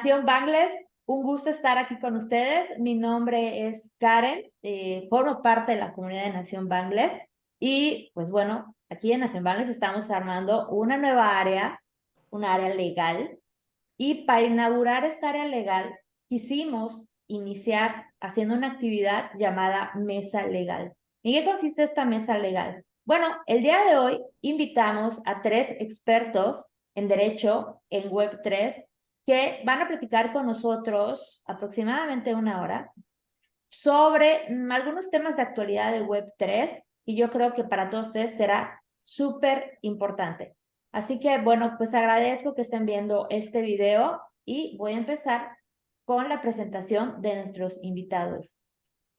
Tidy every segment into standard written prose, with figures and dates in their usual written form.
Nación Bangles, un gusto estar aquí con ustedes. Mi nombre es Karen, formo parte de la comunidad de Nación Bangles y pues bueno, aquí en Nación Bangles estamos armando una nueva área, un área legal y para inaugurar esta área legal quisimos iniciar haciendo una actividad llamada Mesa Legal. ¿En qué consiste esta mesa legal? Bueno, el día de hoy invitamos a 3 expertos en Derecho en Web3 que van a platicar con nosotros aproximadamente 1 hora sobre algunos temas de actualidad de Web3 y yo creo que para todos ustedes será súper importante. Así que bueno, pues agradezco que estén viendo este video y voy a empezar con la presentación de nuestros invitados.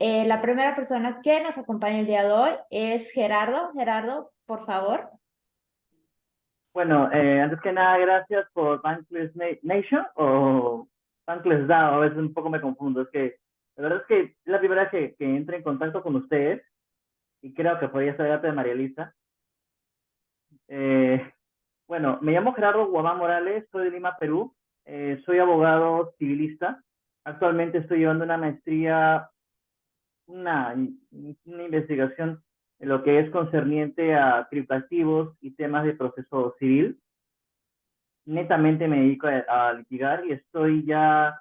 La primera persona que nos acompaña el día de hoy es Gerardo. Gerardo, por favor. Bueno, antes que nada, gracias por Bankless Nation o Bankless DAO, a veces un poco me confundo. Es que la verdad es que es la primera vez que entro en contacto con ustedes y creo que podría ser de María Elisa. Eh, bueno, me llamo Gerardo Guamán Morales, soy de Lima, Perú. Soy abogado civilista. Actualmente estoy llevando una maestría, una, una investigación en lo que es concerniente a criptoactivos y temas de proceso civil. Netamente me dedico a litigar y estoy ya,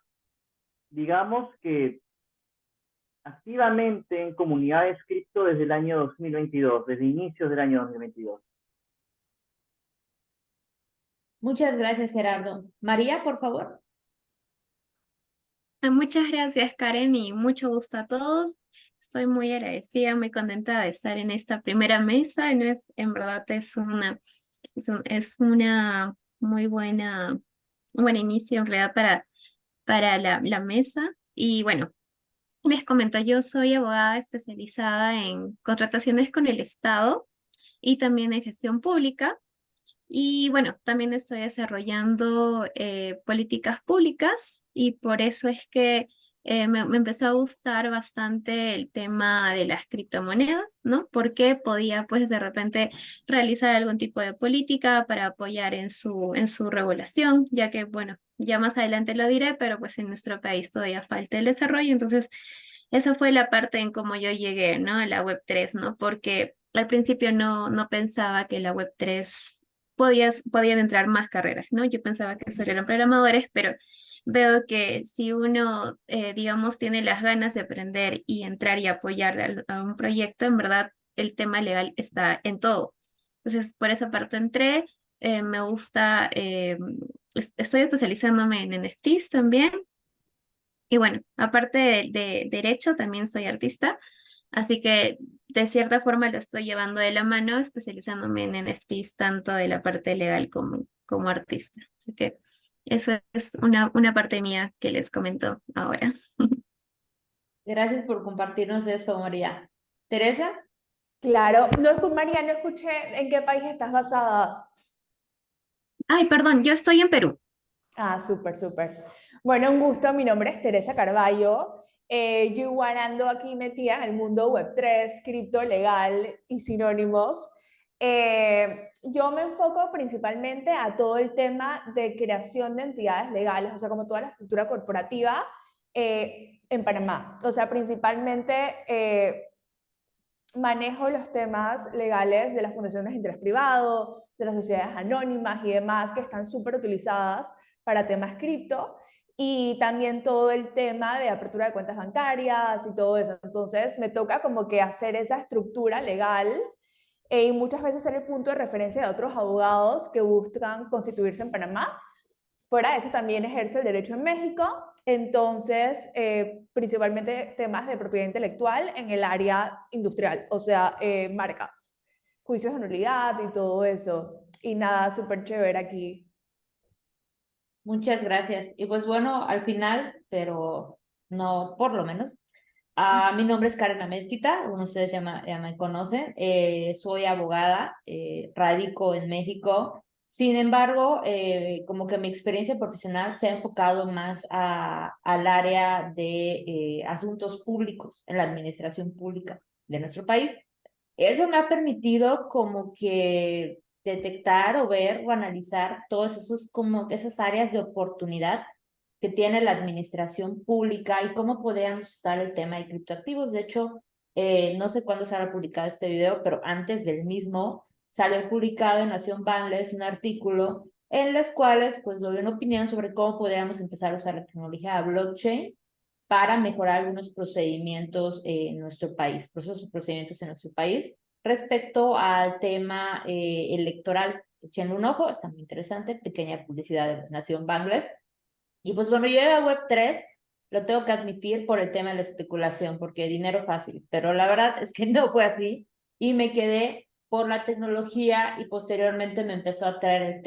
digamos que activamente en comunidades cripto desde el año 2022, desde inicios del año 2022. Muchas gracias, Gerardo. María, por favor. Muchas gracias, Karen, y mucho gusto a todos. Estoy muy agradecida, muy contenta de estar en esta primera mesa. No es, en verdad es una muy un buen inicio en realidad para la mesa. Y bueno, les comento, yo soy abogada especializada en contrataciones con el Estado y también en gestión pública. Y bueno, también estoy desarrollando políticas públicas y por eso es que me empezó a gustar bastante el tema de las criptomonedas, ¿no? Porque podía pues de repente realizar algún tipo de política para apoyar en en su regulación, ya que bueno, ya más adelante lo diré, pero pues en nuestro país todavía falta el desarrollo. Entonces, esa fue la parte en cómo yo llegué, ¿no? A la Web3, ¿no? Porque al principio no pensaba que la Web3 podían entrar más carreras, ¿no? Yo pensaba que solo eran programadores, pero veo que si uno, digamos, tiene las ganas de aprender y entrar y apoyar a un proyecto, en verdad el tema legal está en todo. Entonces, por esa parte entré, me gusta, estoy especializándome en NFTs también. Y bueno, aparte de derecho, también soy artista, así que de cierta forma lo estoy llevando de la mano, especializándome en NFTs, tanto de la parte legal como artista. Así que eso es una parte mía que les comento ahora. Gracias por compartirnos eso, María. Teresa. Claro, María, no escuché en qué país estás basada. Ay, perdón, yo estoy en Perú. Ah, súper, súper. Bueno, un gusto, mi nombre es Teresa Carballo. Yo igual ando aquí metida en el mundo Web3, cripto, legal y sinónimos. Yo me enfoco principalmente a todo el tema de creación de entidades legales, o sea, como toda la estructura corporativa en Panamá. O sea, principalmente manejo los temas legales de las fundaciones de interés privado, de las sociedades anónimas y demás que están súper utilizadas para temas cripto y también todo el tema de apertura de cuentas bancarias y todo eso. Entonces me toca como que hacer esa estructura legal y muchas veces ser el punto de referencia de otros abogados que buscan constituirse en Panamá. Fuera de eso también ejerzo el derecho en México, entonces principalmente temas de propiedad intelectual en el área industrial, o sea, marcas, juicios de nulidad y todo eso. Y nada, súper chévere aquí. Muchas gracias. Y pues bueno, al final, pero no por lo menos, mi nombre es Karen Amezquita, algunos de ustedes ya me conocen, soy abogada, radico en México. Sin embargo, como que mi experiencia profesional se ha enfocado más al área de asuntos públicos, en la administración pública de nuestro país. Eso me ha permitido como que detectar o ver o analizar todos esos como esas áreas de oportunidad que tiene la administración pública y cómo podríamos usar el tema de criptoactivos. De hecho, no sé cuándo se habrá publicado este video, pero antes del mismo salió publicado en Nación Bangless un artículo en los cuales pues doy una opinión sobre cómo podríamos empezar a usar la tecnología de blockchain para mejorar algunos procedimientos en nuestro país, procesos y procedimientos en nuestro país respecto al tema electoral. Echen un ojo, está muy interesante, pequeña publicidad de Nación Bangless. Y pues bueno, yo llegué a Web3, lo tengo que admitir por el tema de la especulación, porque dinero fácil, pero la verdad es que no fue así y me quedé por la tecnología y posteriormente me empezó a atraer el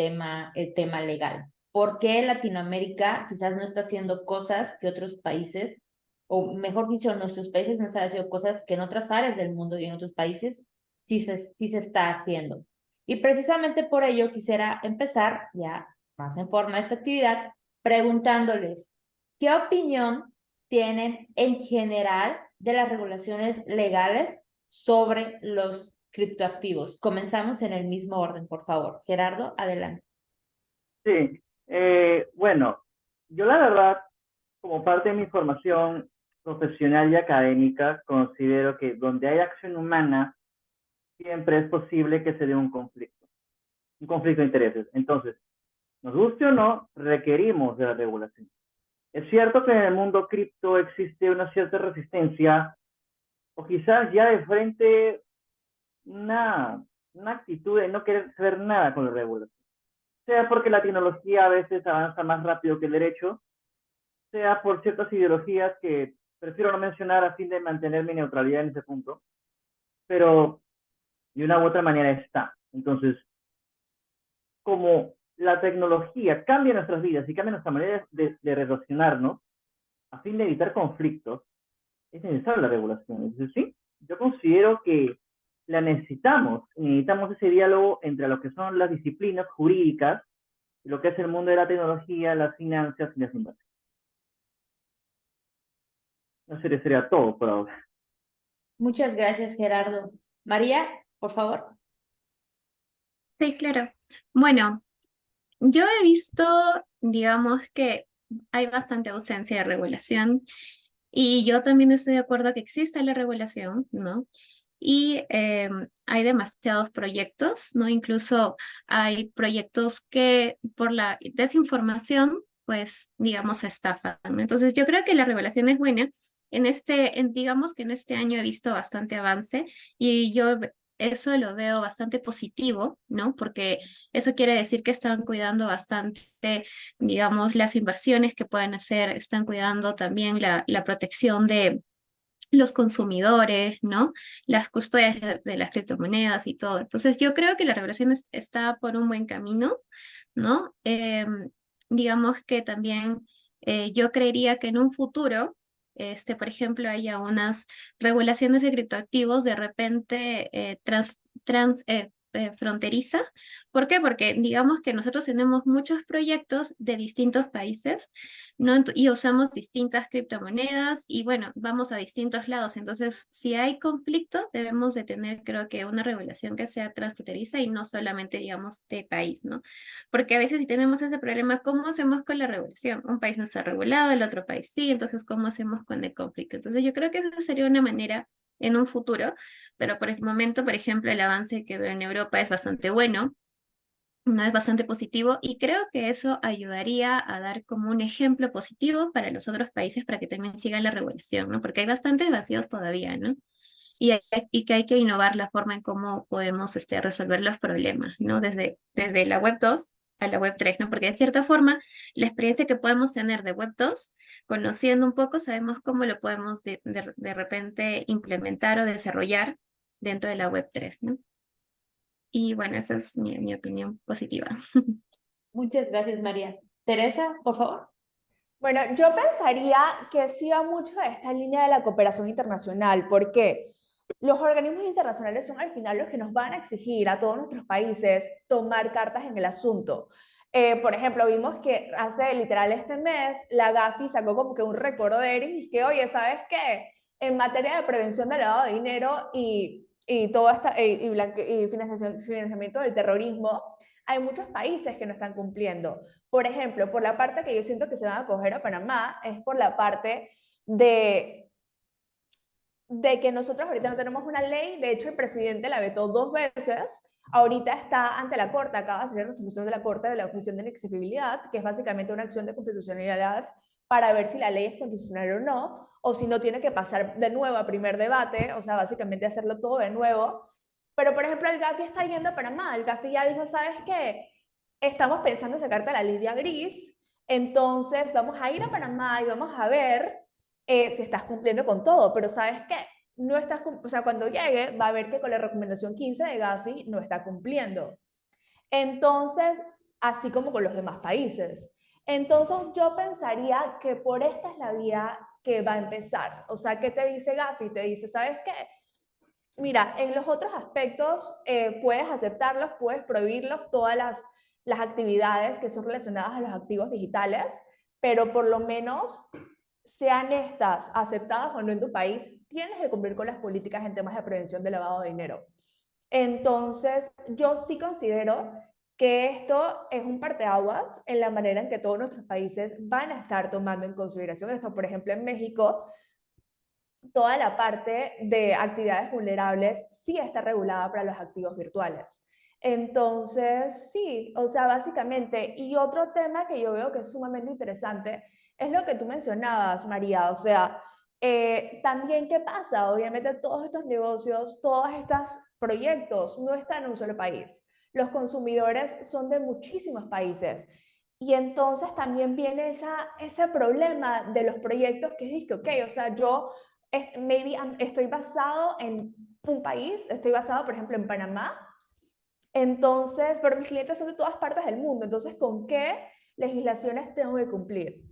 tema legal. ¿Por qué Latinoamérica quizás no está haciendo cosas que otros países, o mejor dicho, nuestros países no están haciendo cosas que en otras áreas del mundo y en otros países sí se está haciendo? Y precisamente por ello quisiera empezar ya más en forma esta actividad preguntándoles, ¿qué opinión tienen en general de las regulaciones legales sobre los criptoactivos? Comenzamos en el mismo orden, por favor. Gerardo, adelante. Sí, bueno, yo la verdad, como parte de mi formación profesional y académica, considero que donde hay acción humana, siempre es posible que se dé un conflicto de intereses. Entonces, nos guste o no, requerimos de la regulación. Es cierto que en el mundo cripto existe una cierta resistencia, o quizás ya de frente una actitud de no querer saber nada con la regulación. Sea porque la tecnología a veces avanza más rápido que el derecho, sea por ciertas ideologías que prefiero no mencionar a fin de mantener mi neutralidad en ese punto, pero de una u otra manera está. Entonces, como la tecnología cambia nuestras vidas y cambia nuestra manera de relacionarnos, a fin de evitar conflictos, es necesaria la regulación. Entonces, sí, yo considero que la necesitamos ese diálogo entre lo que son las disciplinas jurídicas y lo que es el mundo de la tecnología, las finanzas y las inversiones. No sé, sería todo por ahora. Muchas gracias, Gerardo. María, por favor. Sí, claro. Bueno, yo he visto, digamos que hay bastante ausencia de regulación y yo también estoy de acuerdo que exista la regulación, ¿no? Y hay demasiados proyectos, ¿no? Incluso hay proyectos que por la desinformación, pues, digamos, se estafan, ¿no? Entonces, yo creo que la regulación es buena. Digamos que en este año he visto bastante avance y eso lo veo bastante positivo, ¿no? Porque eso quiere decir que están cuidando bastante, digamos, las inversiones que pueden hacer, están cuidando también la protección de los consumidores, ¿no? Las custodias de las criptomonedas y todo. Entonces, yo creo que la regulación está por un buen camino, ¿no? Digamos que también yo creería que en un futuro, por ejemplo, haya unas regulaciones de criptoactivos de repente fronteriza. ¿Por qué? Porque digamos que nosotros tenemos muchos proyectos de distintos países, ¿no? Y usamos distintas criptomonedas y bueno, vamos a distintos lados. Entonces, si hay conflicto, debemos de tener, creo que, una regulación que sea transfronteriza y no solamente, digamos, de país, ¿no? Porque a veces si tenemos ese problema, ¿cómo hacemos con la regulación? Un país no está regulado, el otro país sí, entonces, ¿cómo hacemos con el conflicto? Entonces, yo creo que esa sería una manera en un futuro, pero por el momento, por ejemplo, el avance que veo en Europa es bastante bueno, no es bastante positivo y creo que eso ayudaría a dar como un ejemplo positivo para los otros países para que también sigan la regulación, ¿no? Porque hay bastantes vacíos todavía, ¿no? Y que hay que innovar la forma en cómo podemos resolver los problemas, ¿no? Desde la web 2 a la web 3, ¿no? Porque de cierta forma, la experiencia que podemos tener de web 2, conociendo un poco, sabemos cómo lo podemos de repente implementar o desarrollar dentro de la web 3, ¿no? Y bueno, esa es mi opinión positiva. Muchas gracias, María. Teresa, por favor. Bueno, yo pensaría que sí va mucho a esta línea de la cooperación internacional, porque los organismos internacionales son al final los que nos van a exigir a todos nuestros países tomar cartas en el asunto. Por ejemplo, vimos que hace literal este mes la Gafi sacó como que un recorder y que, oye, ¿sabes qué? En materia de prevención del lavado de dinero y todo esta, y financiamiento del terrorismo, hay muchos países que no están cumpliendo. Por ejemplo, por la parte que yo siento que se van a coger a Panamá, es por la parte de, de que nosotros ahorita no tenemos una ley. De hecho, el presidente la vetó 2 veces. Ahorita está ante la Corte, acaba de salir la resolución de la Corte de la Comisión de Inaccesibilidad, que es básicamente una acción de constitucionalidad para ver si la ley es constitucional o no, o si no tiene que pasar de nuevo a primer debate, o sea, básicamente hacerlo todo de nuevo. Pero, por ejemplo, el GAFI está yendo a Panamá. El GAFI ya dijo, ¿sabes qué? Estamos pensando en sacarte la línea gris, entonces vamos a ir a Panamá y vamos a ver si estás cumpliendo con todo, pero ¿sabes qué? No estás, o sea, cuando llegue va a ver que con la recomendación 15 de Gafi no está cumpliendo. Entonces, así como con los demás países. Entonces, yo pensaría que por esta es la vía que va a empezar. O sea, ¿qué te dice Gafi? Te dice, ¿sabes qué? Mira, en los otros aspectos puedes aceptarlos, puedes prohibirlos, todas las actividades que son relacionadas a los activos digitales, pero por lo menos sean estas aceptadas o no en tu país, tienes que cumplir con las políticas en temas de prevención de lavado de dinero. Entonces, yo sí considero que esto es un parteaguas en la manera en que todos nuestros países van a estar tomando en consideración esto. Por ejemplo, en México, toda la parte de actividades vulnerables sí está regulada para los activos virtuales. Entonces, sí, o sea, básicamente, y otro tema que yo veo que es sumamente interesante es lo que tú mencionabas, María, o sea, también qué pasa, obviamente todos estos negocios, todos estos proyectos no están en un solo país, los consumidores son de muchísimos países, y entonces también viene ese problema de los proyectos que es que, ok, o sea, yo maybe estoy basado en un país, estoy basado, por ejemplo, en Panamá, entonces, pero mis clientes son de todas partes del mundo, entonces, ¿con qué legislaciones tengo que cumplir?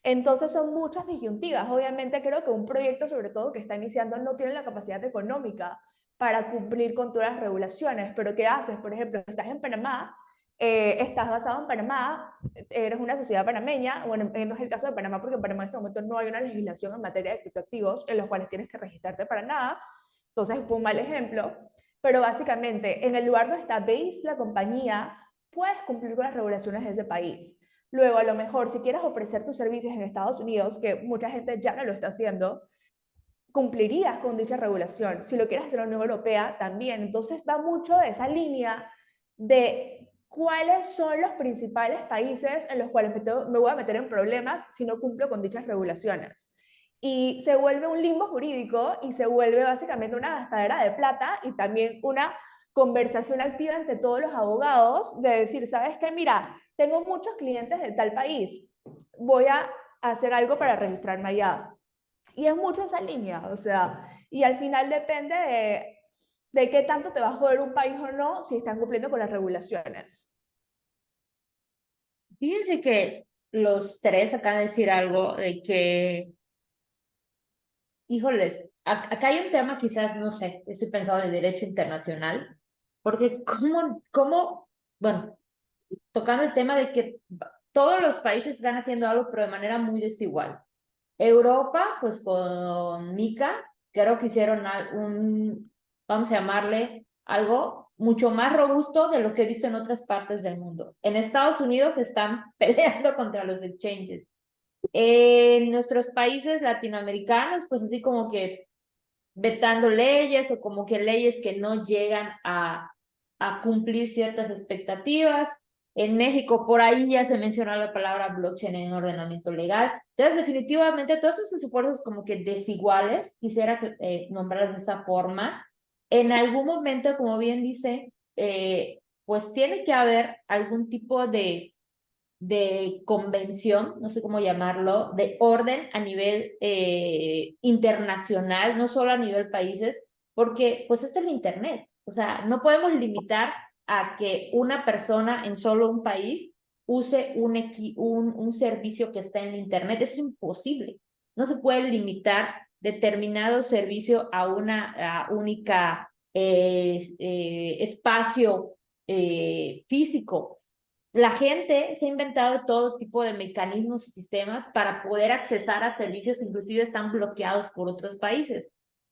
Entonces, son muchas disyuntivas. Obviamente, creo que un proyecto, sobre todo que está iniciando, no tiene la capacidad económica para cumplir con todas las regulaciones, pero ¿qué haces? Por ejemplo, estás en Panamá, estás basado en Panamá, eres una sociedad panameña, bueno, no es el caso de Panamá porque en Panamá en este momento no hay una legislación en materia de criptoactivos en los cuales tienes que registrarte para nada, entonces fue un mal ejemplo, pero básicamente en el lugar donde está base la compañía, puedes cumplir con las regulaciones de ese país. Luego, a lo mejor, si quieres ofrecer tus servicios en Estados Unidos, que mucha gente ya no lo está haciendo, cumplirías con dicha regulación. Si lo quieres hacer en la Unión Europea, también. Entonces va mucho de esa línea de cuáles son los principales países en los cuales me voy a meter en problemas si no cumplo con dichas regulaciones. Y se vuelve un limbo jurídico y se vuelve básicamente una gastadera de plata y también una conversación activa entre todos los abogados de decir, ¿sabes qué? Mira, tengo muchos clientes de tal país, voy a hacer algo para registrarme allá. Y es mucho esa línea, o sea, y al final depende de qué tanto te va a joder un país o no si están cumpliendo con las regulaciones. Fíjense que los tres acaban de decir algo de que, híjoles, acá hay un tema quizás, no sé, estoy pensando en el derecho internacional, porque bueno, tocando el tema de que todos los países están haciendo algo, pero de manera muy desigual. Europa, pues con Nika, creo que hicieron vamos a llamarle algo mucho más robusto de lo que he visto en otras partes del mundo. En Estados Unidos están peleando contra los exchanges. En nuestros países latinoamericanos, pues así como que vetando leyes o como que leyes que no llegan a cumplir ciertas expectativas. En México, por ahí ya se mencionó la palabra blockchain en ordenamiento legal. Entonces, definitivamente, todos estos esfuerzos como que desiguales, quisiera nombrarlos de esa forma, en algún momento, como bien dice, pues tiene que haber algún tipo de convención, no sé cómo llamarlo, de orden a nivel internacional, no solo a nivel países, porque pues es el Internet. O sea, no podemos limitar a que una persona en solo un país use un servicio que está en Internet. Es imposible. No se puede limitar determinado servicio a una única espacio físico. La gente se ha inventado todo tipo de mecanismos y sistemas para poder accesar a servicios, inclusive están bloqueados por otros países.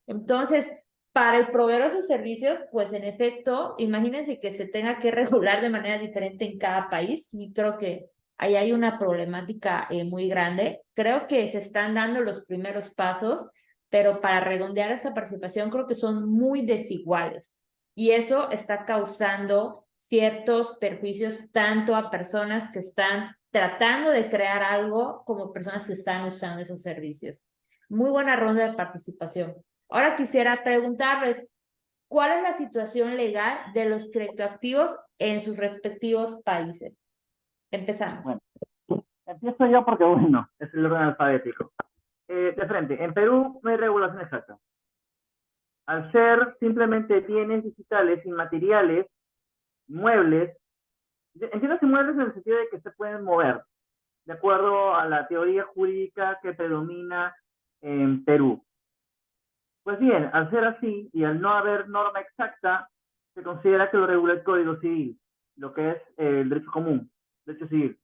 Entonces, Para el proveedor de esos servicios, pues en efecto, imagínense que se tenga que regular de manera diferente en cada país, y creo que ahí hay una problemática muy grande. Creo que se están dando los primeros pasos, pero para redondear esta participación creo que son muy desiguales, y eso está causando ciertos perjuicios tanto a personas que están tratando de crear algo como personas que están usando esos servicios. Muy buena ronda de participación. Ahora quisiera preguntarles, ¿cuál es la situación legal de los criptoactivos en sus respectivos países? Empezamos. Bueno, empiezo yo porque, bueno, es el orden alfabético. De frente, en Perú no hay regulación exacta. Al ser simplemente bienes digitales, inmateriales, muebles, entiéndase muebles en el sentido de que se pueden mover, de acuerdo a la teoría jurídica que predomina en Perú. Pues bien, al ser así y al no haber norma exacta, se considera que lo regula el Código Civil, lo que es el derecho común, derecho civil.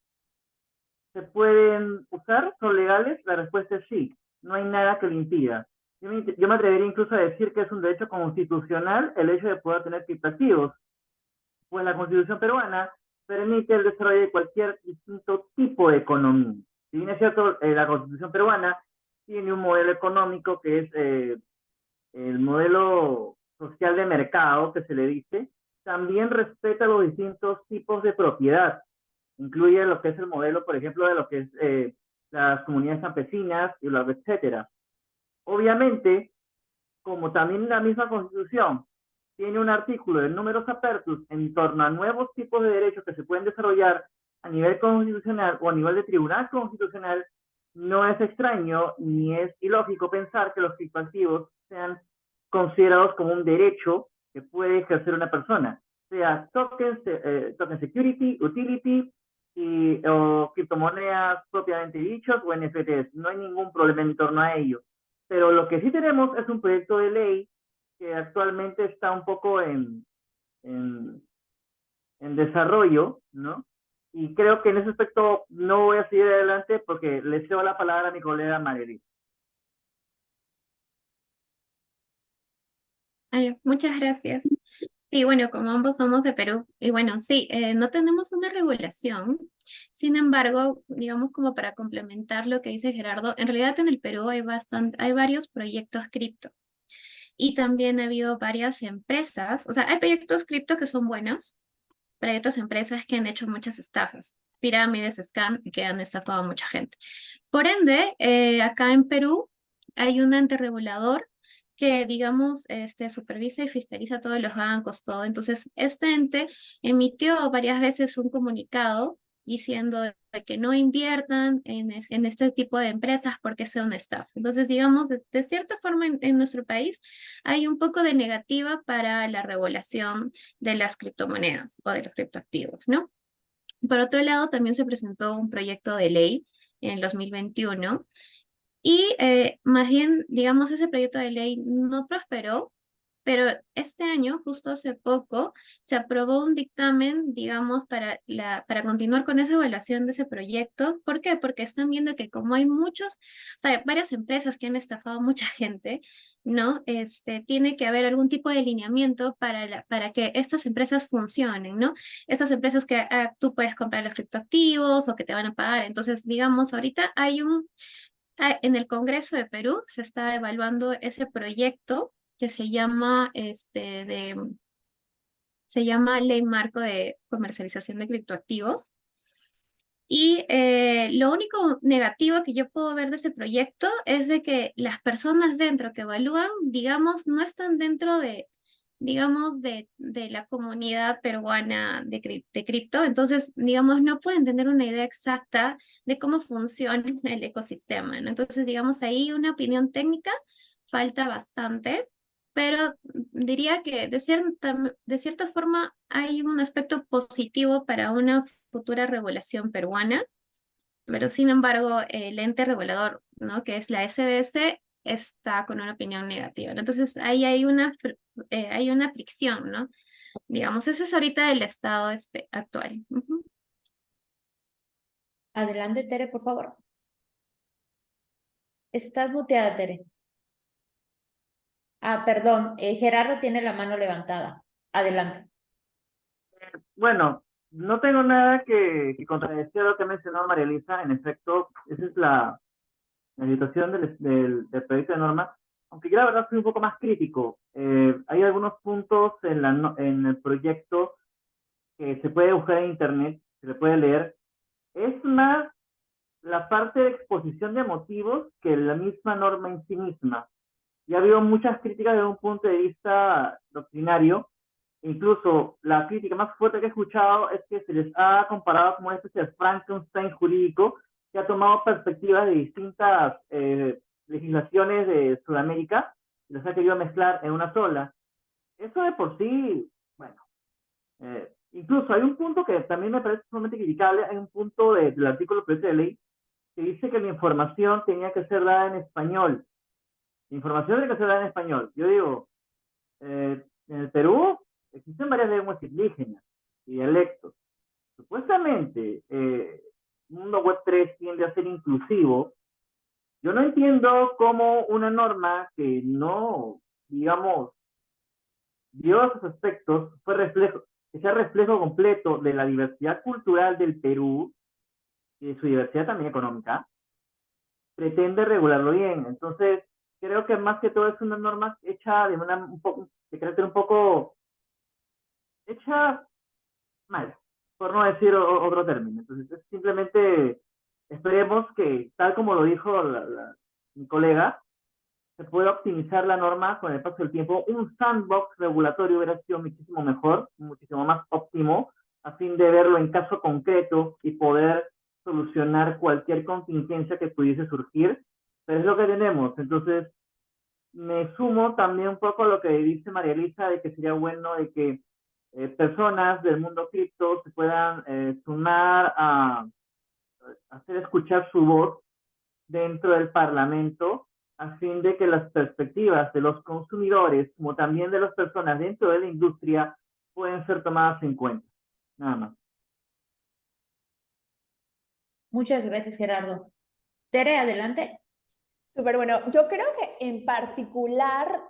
¿Se pueden usar? ¿Son legales? La respuesta es sí. No hay nada que lo impida. Yo me atrevería incluso a decir que es un derecho constitucional el hecho de poder tener criptoactivos, pues la Constitución peruana permite el desarrollo de cualquier distinto tipo de economía. Si bien es cierto, la Constitución peruana tiene un modelo económico que es el modelo social de mercado, que se le dice, también respeta los distintos tipos de propiedad. Incluye lo que es el modelo, por ejemplo, de lo que es las comunidades campesinas, y lo, etcétera. Obviamente, como también la misma Constitución tiene un artículo de números apertus en torno a nuevos tipos de derechos que se pueden desarrollar a nivel constitucional o a nivel de tribunal constitucional, no es extraño ni es ilógico pensar que los criptoactivos sean considerados como un derecho que puede ejercer una persona, sea token security, utility o criptomonedas propiamente dichos o NFTs. No hay ningún problema en torno a ello. Pero lo que sí tenemos es un proyecto de ley que actualmente está un poco en, en desarrollo, ¿no? Y creo que en ese aspecto no voy a seguir adelante porque le cedo la palabra a mi colega Marely. Ay, muchas gracias. Y bueno, como ambos somos de Perú, y bueno, sí, no tenemos una regulación. Sin embargo, digamos como para complementar lo que dice Gerardo, en realidad en el Perú hay varios proyectos cripto. Y también ha habido varias empresas, o sea, hay proyectos cripto que son buenos, proyectos empresas que han hecho muchas estafas, pirámides, scam, y que han estafado a mucha gente. Por ende, acá en Perú hay un ente regulador que, digamos, supervisa y fiscaliza todos los bancos, todo. Entonces, este ente emitió varias veces un comunicado diciendo de que no inviertan en este tipo de empresas porque sea una estafa. Entonces, digamos, de cierta forma en nuestro país hay un poco de negativa para la regulación de las criptomonedas o de los criptoactivos, ¿no? Por otro lado, también se presentó un proyecto de ley en el 2021 y más bien, digamos, ese proyecto de ley no prosperó, pero este año, justo hace poco, se aprobó un dictamen, digamos, para continuar con esa evaluación de ese proyecto. ¿Por qué? Porque están viendo que como hay muchos, o sea, varias empresas que han estafado a mucha gente, ¿no? Tiene que haber algún tipo de lineamiento para que estas empresas funcionen, ¿no? Estas empresas que tú puedes comprar los criptoactivos o que te van a pagar. Entonces, digamos, ahorita en el Congreso de Perú se está evaluando ese proyecto que se llama Ley Marco de Comercialización de Criptoactivos. Y lo único negativo que yo puedo ver de ese proyecto es de que las personas dentro que evalúan, digamos, no están dentro digamos, de la comunidad peruana de cripto. Entonces, digamos, no pueden tener una idea exacta de cómo funciona el ecosistema, ¿no? Entonces, digamos, ahí una opinión técnica falta bastante, pero diría que de cierta forma hay un aspecto positivo para una futura regulación peruana, pero sin embargo, el ente regulador, ¿no? Que es la SBS, está con una opinión negativa, ¿no? Entonces, ahí hay una fricción, ¿no? Digamos, ese es ahorita el estado actual. Ujú. Adelante, Tere, por favor. Estás muteada, Tere. Ah, perdón, Gerardo tiene la mano levantada. Adelante. Bueno, no tengo nada que contradecir a lo que ha mencionado María Elisa. En efecto, esa es la situación del proyecto de norma. Aunque yo la verdad soy un poco más crítico. Hay algunos puntos en el proyecto que se puede buscar en internet, se le puede leer. Es más la parte de exposición de motivos que la misma norma en sí misma. Ya ha habido muchas críticas desde un punto de vista doctrinario. Incluso la crítica más fuerte que he escuchado es que se les ha comparado como una especie de Frankenstein jurídico que ha tomado perspectivas de distintas legislaciones de Sudamérica y las ha querido mezclar en una sola. Eso de por sí, bueno, incluso hay un punto que también me parece sumamente criticable, hay un punto del artículo 13 de ley que dice que la información tenía que ser dada en español. La información tiene que ser dada en español. Yo digo, en el Perú existen varias lenguas indígenas y dialectos. Supuestamente, Mundo Web 3 tiende a ser inclusivo. Yo no entiendo cómo una norma que no, digamos, dio esos aspectos, que sea reflejo completo de la diversidad cultural del Perú y de su diversidad también económica, pretende regularlo bien. Entonces, creo que más que todo es una norma hecha de carácter un poco, hecha mal, por no decir otro término. Entonces, es simplemente esperemos que, tal como lo dijo mi colega, se pueda optimizar la norma con el paso del tiempo. Un sandbox regulatorio hubiera sido muchísimo mejor, muchísimo más óptimo, a fin de verlo en caso concreto y poder solucionar cualquier contingencia que pudiese surgir. Pero es lo que tenemos. Entonces, me sumo también un poco a lo que dice María Elisa, de que sería bueno de que personas del mundo cripto se puedan sumar a hacer escuchar su voz dentro del Parlamento, a fin de que las perspectivas de los consumidores, como también de las personas dentro de la industria, pueden ser tomadas en cuenta. Nada más. Muchas gracias, Gerardo. Tere, adelante. Súper bueno. Yo creo que en particular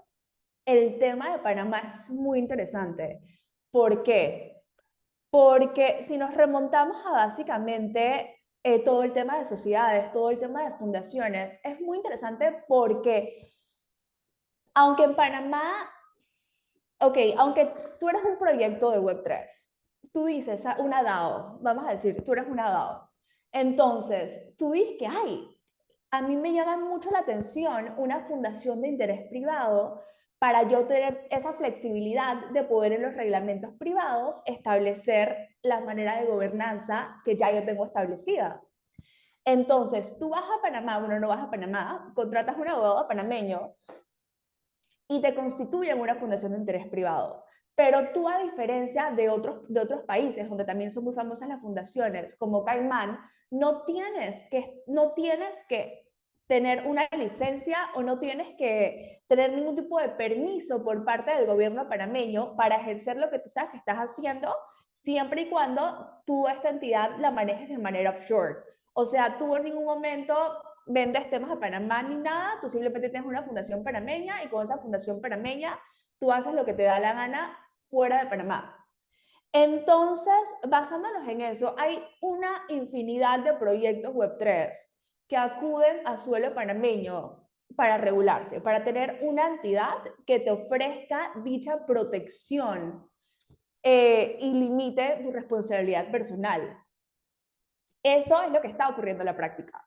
el tema de Panamá es muy interesante. ¿Por qué? Porque si nos remontamos a básicamente todo el tema de sociedades, todo el tema de fundaciones, es muy interesante porque aunque en Panamá, ok, aunque tú eres un proyecto de Web3, tú dices una DAO, vamos a decir, tú eres una DAO. Entonces, tú dices que, ay, a mí me llama mucho la atención una fundación de interés privado para yo tener esa flexibilidad de poder en los reglamentos privados establecer la manera de gobernanza que ya yo tengo establecida. Entonces, tú vas a Panamá, bueno, no vas a Panamá, contratas un abogado panameño y te constituyen una fundación de interés privado. Pero tú, a diferencia de otros países donde también son muy famosas las fundaciones, como Caimán, no tienes que tener una licencia o no tienes que tener ningún tipo de permiso por parte del gobierno panameño para ejercer lo que tú sabes que estás haciendo, siempre y cuando tú esta entidad la manejes de manera offshore. O sea, tú en ningún momento vendes temas a Panamá ni nada, tú simplemente tienes una fundación panameña y con esa fundación panameña tú haces lo que te da la gana fuera de Panamá. Entonces, basándonos en eso, hay una infinidad de proyectos Web3 que acuden a suelo panameño para regularse, para tener una entidad que te ofrezca dicha protección y limite tu responsabilidad personal. Eso es lo que está ocurriendo en la práctica.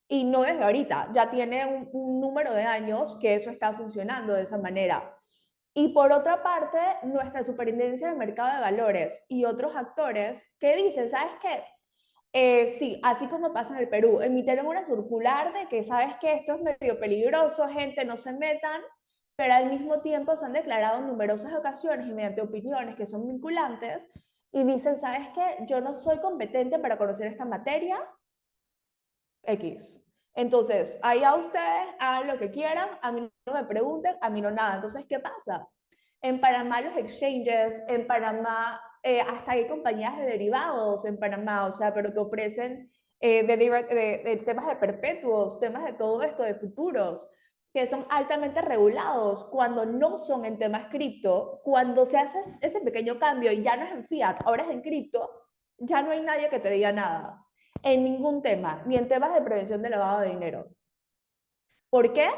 Y no desde ahorita, ya tiene un número de años que eso está funcionando de esa manera. Y por otra parte, nuestra Superintendencia del Mercado de Valores y otros actores que dicen, ¿sabes qué? Sí, así como pasa en el Perú, emitieron una circular de que, ¿sabes qué? Esto es medio peligroso, gente, no se metan, pero al mismo tiempo se han declarado en numerosas ocasiones y mediante opiniones que son vinculantes y dicen, ¿sabes qué? Yo no soy competente para conocer esta materia, X. Entonces, ahí a ustedes hagan lo que quieran, a mí no me pregunten, a mí no nada. Entonces, ¿qué pasa? En Panamá los exchanges, en Panamá hasta hay compañías de derivados en Panamá, o sea, pero que ofrecen de temas de perpetuos, temas de todo esto, de futuros, que son altamente regulados cuando no son en temas cripto, cuando se hace ese pequeño cambio y ya no es en fiat, ahora es en cripto, ya no hay nadie que te diga nada, en ningún tema, ni en temas de prevención de lavado de dinero. ¿Por qué?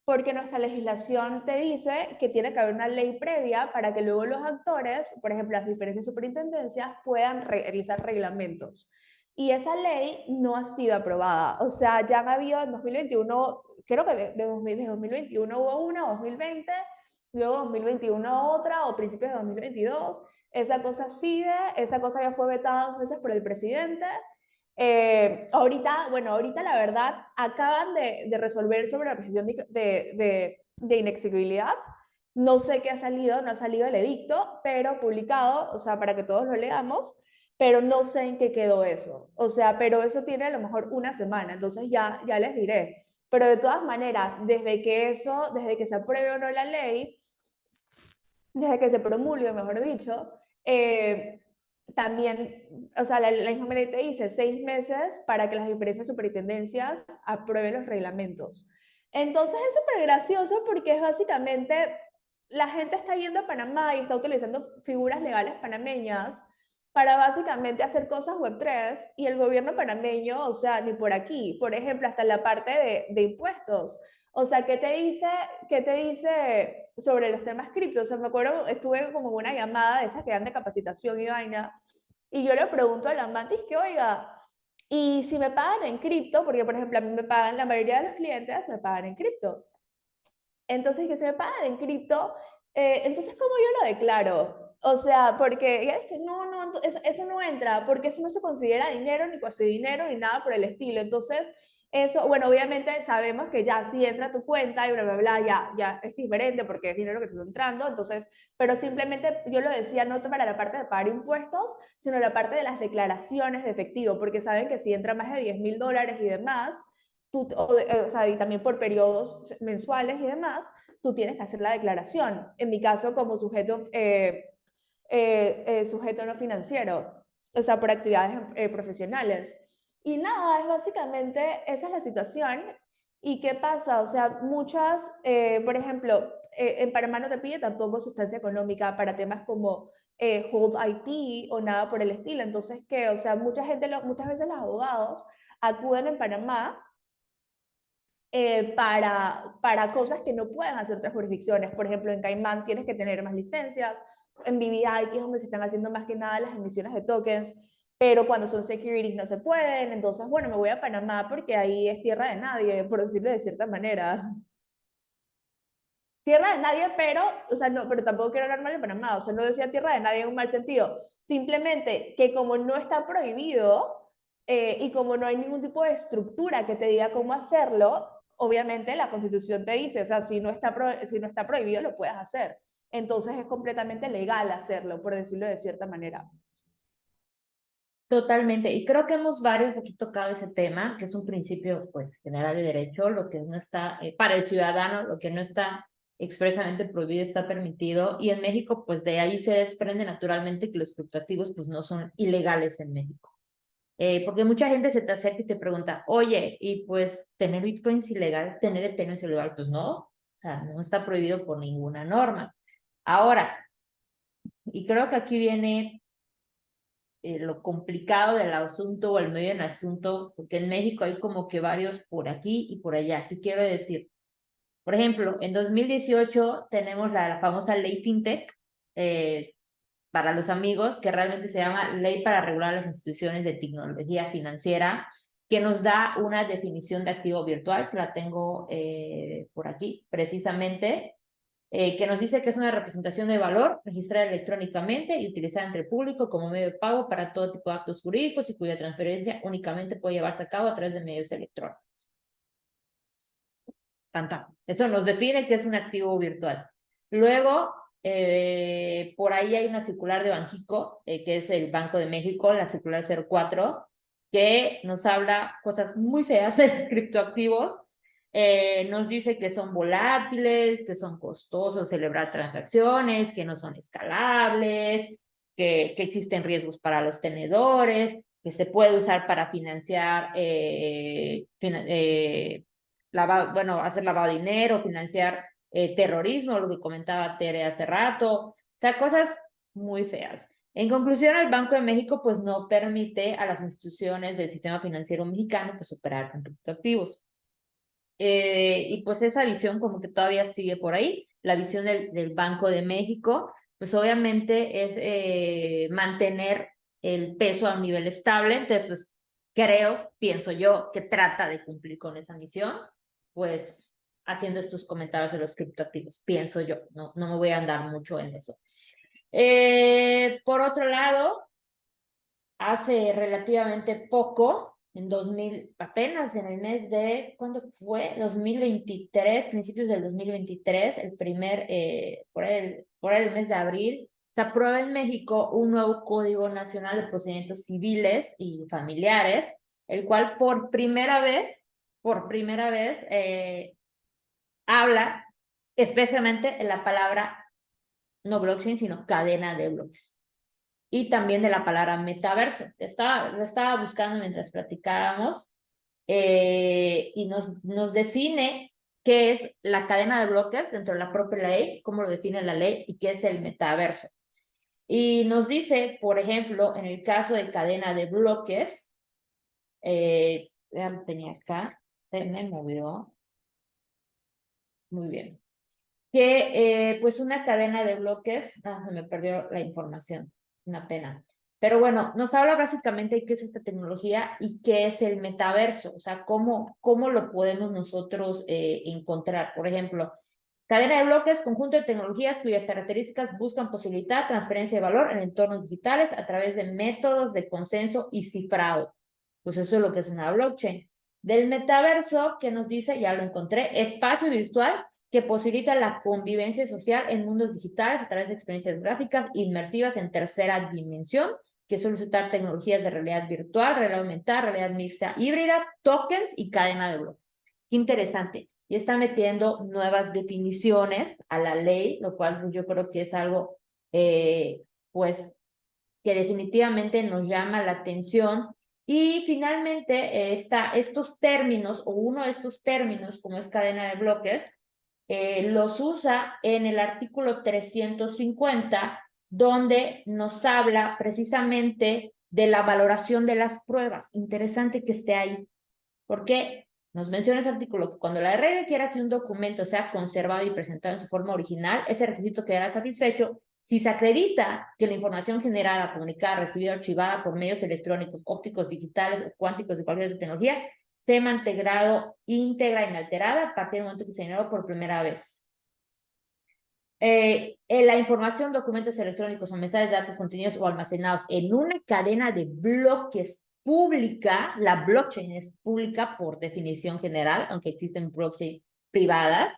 Porque nuestra legislación te dice que tiene que haber una ley previa para que luego los actores, por ejemplo, las diferentes superintendencias, puedan realizar reglamentos. Y esa ley no ha sido aprobada. O sea, ya han habido en 2021, creo que de 2021 hubo una, 2020, luego 2021 otra, o principios de 2022. Esa cosa sigue, esa cosa ya fue vetada 2 veces por el presidente. Ahorita la verdad acaban de resolver sobre la posición de inexequibilidad. No sé qué ha salido, no ha salido el edicto, pero publicado, o sea, para que todos lo leamos, pero no sé en qué quedó eso. O sea, pero eso tiene a lo mejor una semana, entonces ya les diré. Pero de todas maneras, desde que se apruebe o no la ley, desde que se promulgue, mejor dicho, también, o sea, la misma ley te dice 6 meses para que las diferentes superintendencias aprueben los reglamentos. Entonces es súper gracioso porque es básicamente, la gente está yendo a Panamá y está utilizando figuras legales panameñas para básicamente hacer cosas Web3 y el gobierno panameño, o sea, ni por aquí, por ejemplo, hasta en la parte de impuestos. O sea, qué te dice sobre los temas cripto? O sea, me acuerdo, estuve como en una llamada de esas que dan de capacitación y vaina, y yo le pregunto a la mantis que, oiga, y si me pagan en cripto, porque por ejemplo a mí me pagan, la mayoría de los clientes me pagan en cripto. Entonces, que se me pagan en cripto, entonces, ¿cómo yo lo declaro? O sea, porque ella dice, no, eso no entra, porque eso no se considera dinero, ni cuasi dinero, ni nada por el estilo. Entonces, eso, bueno, obviamente sabemos que ya si entra a tu cuenta y bla, bla, bla, ya es diferente porque es dinero que te está entrando. Entonces, pero simplemente yo lo decía no para la parte de pagar impuestos, sino la parte de las declaraciones de efectivo, porque saben que si entra más de $10,000 y demás, o sea, y también por periodos mensuales y demás, tú tienes que hacer la declaración. En mi caso, como sujeto no financiero, o sea, por actividades profesionales. Y nada, es básicamente, esa es la situación. ¿Y qué pasa? O sea, por ejemplo, en Panamá no te pide tampoco sustancia económica para temas como hold IP o nada por el estilo. Entonces, ¿qué? O sea, muchas veces los abogados acuden en Panamá para cosas que no pueden hacer otras jurisdicciones. Por ejemplo, en Caimán tienes que tener más licencias, en BVI, que es donde se están haciendo más que nada las emisiones de tokens, pero cuando son securities no se pueden, entonces, bueno, me voy a Panamá porque ahí es tierra de nadie, por decirlo de cierta manera. Tierra de nadie, pero, o sea, no, pero tampoco quiero hablar mal de Panamá, o sea, no decía tierra de nadie en un mal sentido, simplemente que como no está prohibido y como no hay ningún tipo de estructura que te diga cómo hacerlo, obviamente la Constitución te dice, o sea, si no está prohibido lo puedes hacer. Entonces es completamente legal hacerlo, por decirlo de cierta manera. Totalmente, y creo que hemos varios aquí tocado ese tema, que es un principio pues general de derecho, lo que no está para el ciudadano, lo que no está expresamente prohibido está permitido, y en México pues de ahí se desprende naturalmente que los criptoactivos pues no son ilegales en México. Porque mucha gente se te acerca y te pregunta, oye, y pues tener Bitcoin es ilegal, tener Ethereum es ilegal, pues no, o sea, no está prohibido por ninguna norma. Ahora, y creo que aquí viene lo complicado del asunto o el medio del asunto, porque en México hay como que varios por aquí y por allá. ¿Qué quiero decir? Por ejemplo, en 2018 tenemos la famosa ley FinTech, para los amigos, que realmente se llama Ley para regular las instituciones de tecnología financiera, que nos da una definición de activo virtual, que la tengo por aquí precisamente, que nos dice que es una representación de valor registrada electrónicamente y utilizada entre el público como medio de pago para todo tipo de actos jurídicos y cuya transferencia únicamente puede llevarse a cabo a través de medios electrónicos. Tanta. Eso nos define que es un activo virtual. Luego, por ahí hay una circular de Banjico, que es el Banco de México, la circular 04, que nos habla cosas muy feas de los criptoactivos. Nos dice que son volátiles, que son costosos celebrar transacciones, que no son escalables, que existen riesgos para los tenedores, que se puede usar para financiar bueno, hacer lavado de dinero, financiar terrorismo, lo que comentaba Tere hace rato, o sea, cosas muy feas. En conclusión, el Banco de México pues no permite a las instituciones del sistema financiero mexicano pues operar con criptoactivos. Y pues esa visión como que todavía sigue por ahí, la visión del Banco de México, pues obviamente es mantener el peso a un nivel estable, entonces pues pienso yo, que trata de cumplir con esa misión, pues haciendo estos comentarios de los criptoactivos, pienso yo, no me voy a andar mucho en eso. Por otro lado, hace relativamente poco, en 2000, apenas en el mes de, ¿cuándo fue? 2023, principios del 2023, por el mes de abril, se aprueba en México un nuevo Código Nacional de Procedimientos Civiles y Familiares, el cual por primera vez, habla especialmente en la palabra no blockchain, sino cadena de bloques y también de la palabra metaverso. Lo estaba buscando mientras platicábamos y nos define qué es la cadena de bloques dentro de la propia ley, cómo lo define la ley y qué es el metaverso. Y nos dice, por ejemplo, en el caso de cadena de bloques, ya lo tenía acá, se me movió. Muy bien. Que pues una cadena de bloques, se me perdió la información, una pena. Pero bueno, nos habla básicamente de qué es esta tecnología y qué es el metaverso, o sea, cómo lo podemos nosotros encontrar. Por ejemplo, cadena de bloques, conjunto de tecnologías cuyas características buscan posibilitar transferencia de valor en entornos digitales a través de métodos de consenso y cifrado. Pues eso es lo que es una blockchain. Del metaverso, que nos dice, ya lo encontré, espacio virtual que posibilita la convivencia social en mundos digitales a través de experiencias gráficas inmersivas en tercera dimensión, que suele usar tecnologías de realidad virtual, realidad aumentada, realidad mixta híbrida, tokens y cadena de bloques. Qué interesante. Y está metiendo nuevas definiciones a la ley, lo cual pues, yo creo que es algo pues que definitivamente nos llama la atención. Y finalmente estos términos o uno de estos términos como es cadena de bloques, los usa en el artículo 350, donde nos habla precisamente de la valoración de las pruebas. Interesante que esté ahí, porque nos menciona ese artículo que cuando la RR quiera que un documento sea conservado y presentado en su forma original, ese requisito quedará satisfecho si se acredita que la información generada, comunicada, recibida o archivada por medios electrónicos, ópticos, digitales o cuánticos de cualquier tecnología se ha mantenido íntegra e inalterada a partir del momento que se generó por primera vez. La información, documentos electrónicos o mensajes de datos contenidos o almacenados en una cadena de bloques pública, la blockchain es pública por definición general, aunque existen blockchain privadas,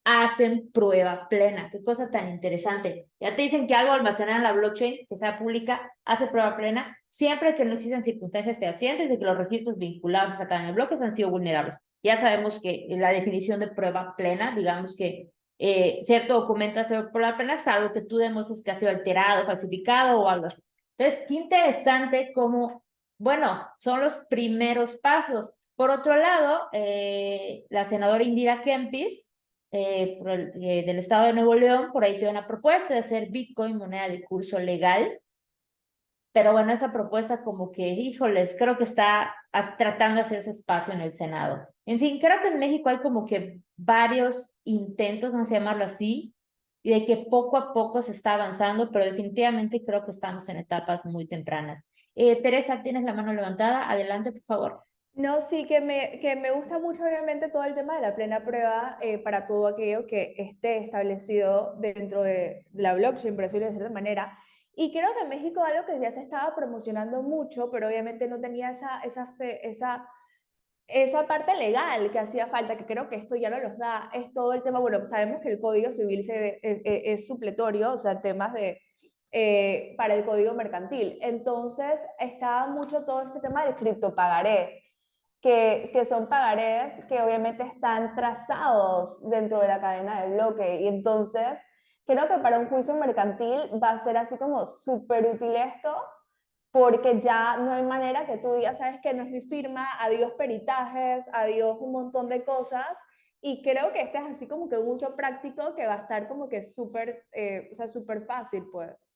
hacen prueba plena. Qué cosa tan interesante. Ya te dicen que algo almacenado en la blockchain, que sea pública, hace prueba plena, siempre que no existan circunstancias fehacientes de que los registros vinculados a esa cadena de bloques han sido vulnerables. Ya sabemos que la definición de prueba plena, digamos que cierto documento ha sido prueba plena, salvo que tú demuestres que ha sido alterado, falsificado o algo así. Entonces, qué interesante cómo, bueno, son los primeros pasos. Por otro lado, la senadora Indira Kempis, del estado de Nuevo León, por ahí tiene una propuesta de hacer Bitcoin moneda de curso legal, pero bueno, esa propuesta como que, híjoles, creo que está tratando de hacerse espacio en el Senado. En fin, creo que en México hay como que varios intentos, vamos a llamarlo así, y de que poco a poco se está avanzando, pero definitivamente creo que estamos en etapas muy tempranas. Teresa, tienes la mano levantada, adelante, por favor. No, sí, que me gusta mucho obviamente todo el tema de la plena prueba para todo aquello que esté establecido dentro de la blockchain, por decirlo de cierta manera. Y creo que en México algo que ya se estaba promocionando mucho, pero obviamente no tenía esa parte legal que hacía falta, que creo que esto ya no los da, es todo el tema, bueno, sabemos que el Código Civil es supletorio, o sea, temas para el Código Mercantil. Entonces, estaba mucho todo este tema del criptopagaré, que son pagarés que obviamente están trazados dentro de la cadena de bloque. Y entonces, creo que para un juicio mercantil va a ser así como súper útil esto, porque ya no hay manera que tú digas, sabes que no es mi firma, adiós peritajes, adiós un montón de cosas. Y creo que este es así como que un uso práctico que va a estar como que súper, o sea, súper fácil, pues.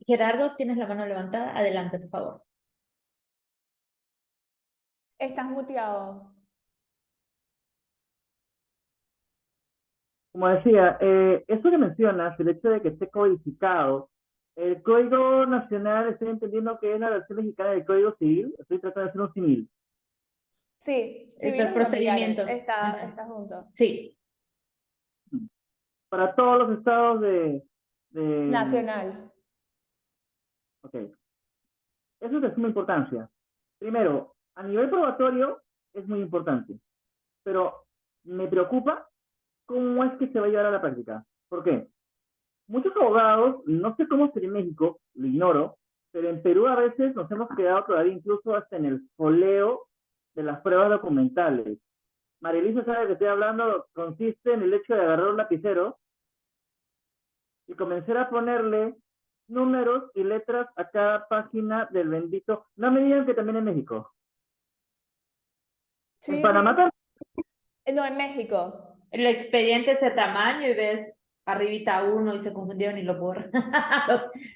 Gerardo, tienes la mano levantada. Adelante, por favor. Estás muteado. Como decía, eso que mencionas, el hecho de que esté codificado, el Código Nacional, estoy entendiendo que es la versión mexicana del Código Civil, estoy tratando de hacer un civil. Sí, Los civiles y familiares, procedimientos. Ajá. está junto. Sí. Para todos los estados de. Nacional. Ok, eso es de suma importancia. Primero, a nivel probatorio es muy importante, pero me preocupa cómo es que se va a llevar a la práctica. ¿Por qué? Muchos abogados, no sé cómo sería en México, lo ignoro, pero en Perú a veces nos hemos quedado todavía incluso hasta en el foleo de las pruebas documentales. María Elisa sabe que estoy hablando, consiste en el hecho de agarrar un lapicero y comenzar a ponerle números y letras a cada página del bendito. No me digan que también en México. En Sí, Panamá sí. también. No, en México. El expediente es de tamaño y ves arribita uno y se confundieron y lo borran.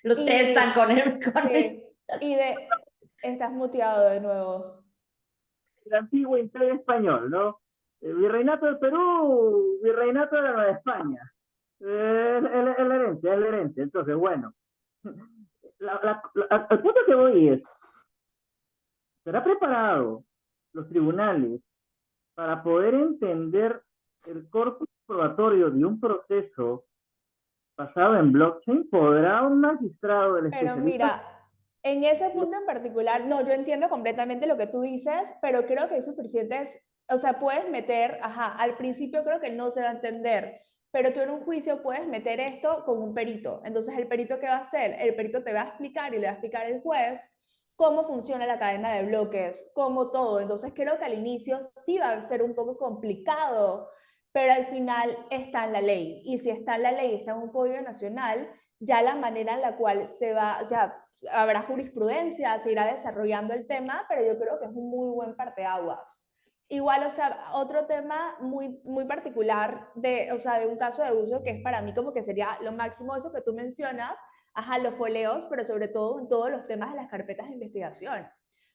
lo testan Y, con él. sí, estás muteado de nuevo. El antiguo Imperio Español, ¿no? El Virreinato del Perú, Virreinato de la Nueva España. Es la herencia. Entonces, bueno, al punto que voy es, ¿será preparado los tribunales para poder entender el corpus probatorio de un proceso basado en blockchain? ¿Podrá un magistrado del Pero especialista? mira, en ese punto en particular, no, yo entiendo completamente lo que tú dices, pero creo que hay suficientes, o sea, puedes meter, ajá, al principio creo que no se va a entender, pero tú en un juicio puedes meter esto con un perito. Entonces, ¿el perito qué va a hacer? El perito te va a explicar y le va a explicar al juez cómo funciona la cadena de bloques, cómo todo. Entonces, creo que al inicio sí va a ser un poco complicado, pero al final está en la ley. Y si está en la ley, está en un código nacional, ya la manera en la cual se va, o sea, habrá jurisprudencia, se irá desarrollando el tema, pero yo creo que es un muy buen parteaguas. Igual, o sea, otro tema muy, muy particular de, o sea, de un caso de uso que es para mí como que sería lo máximo eso que tú mencionas, ajá, los foleos, pero sobre todo en todos los temas de las carpetas de investigación.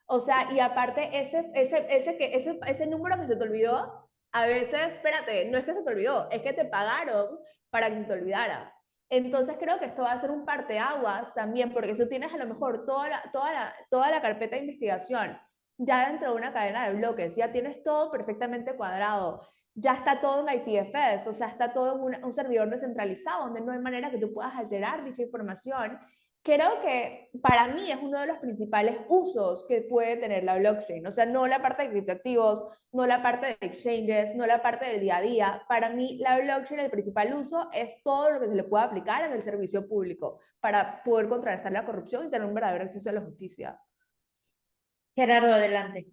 O sea, y aparte ese número que se te olvidó, a veces, espérate, no es que se te olvidó, es que te pagaron para que se te olvidara. Entonces creo que esto va a ser un parteaguas también, porque si tú tienes a lo mejor toda la carpeta de investigación ya dentro de una cadena de bloques, ya tienes todo perfectamente cuadrado, ya está todo en IPFS, o sea, está todo en un servidor descentralizado, donde no hay manera que tú puedas alterar dicha información. Creo que para mí es uno de los principales usos que puede tener la blockchain, o sea, no la parte de criptoactivos, no la parte de exchanges, no la parte del día a día. Para mí, la blockchain, el principal uso es todo lo que se le pueda aplicar en el servicio público para poder contrarrestar la corrupción y tener un verdadero acceso a la justicia. Gerardo, adelante.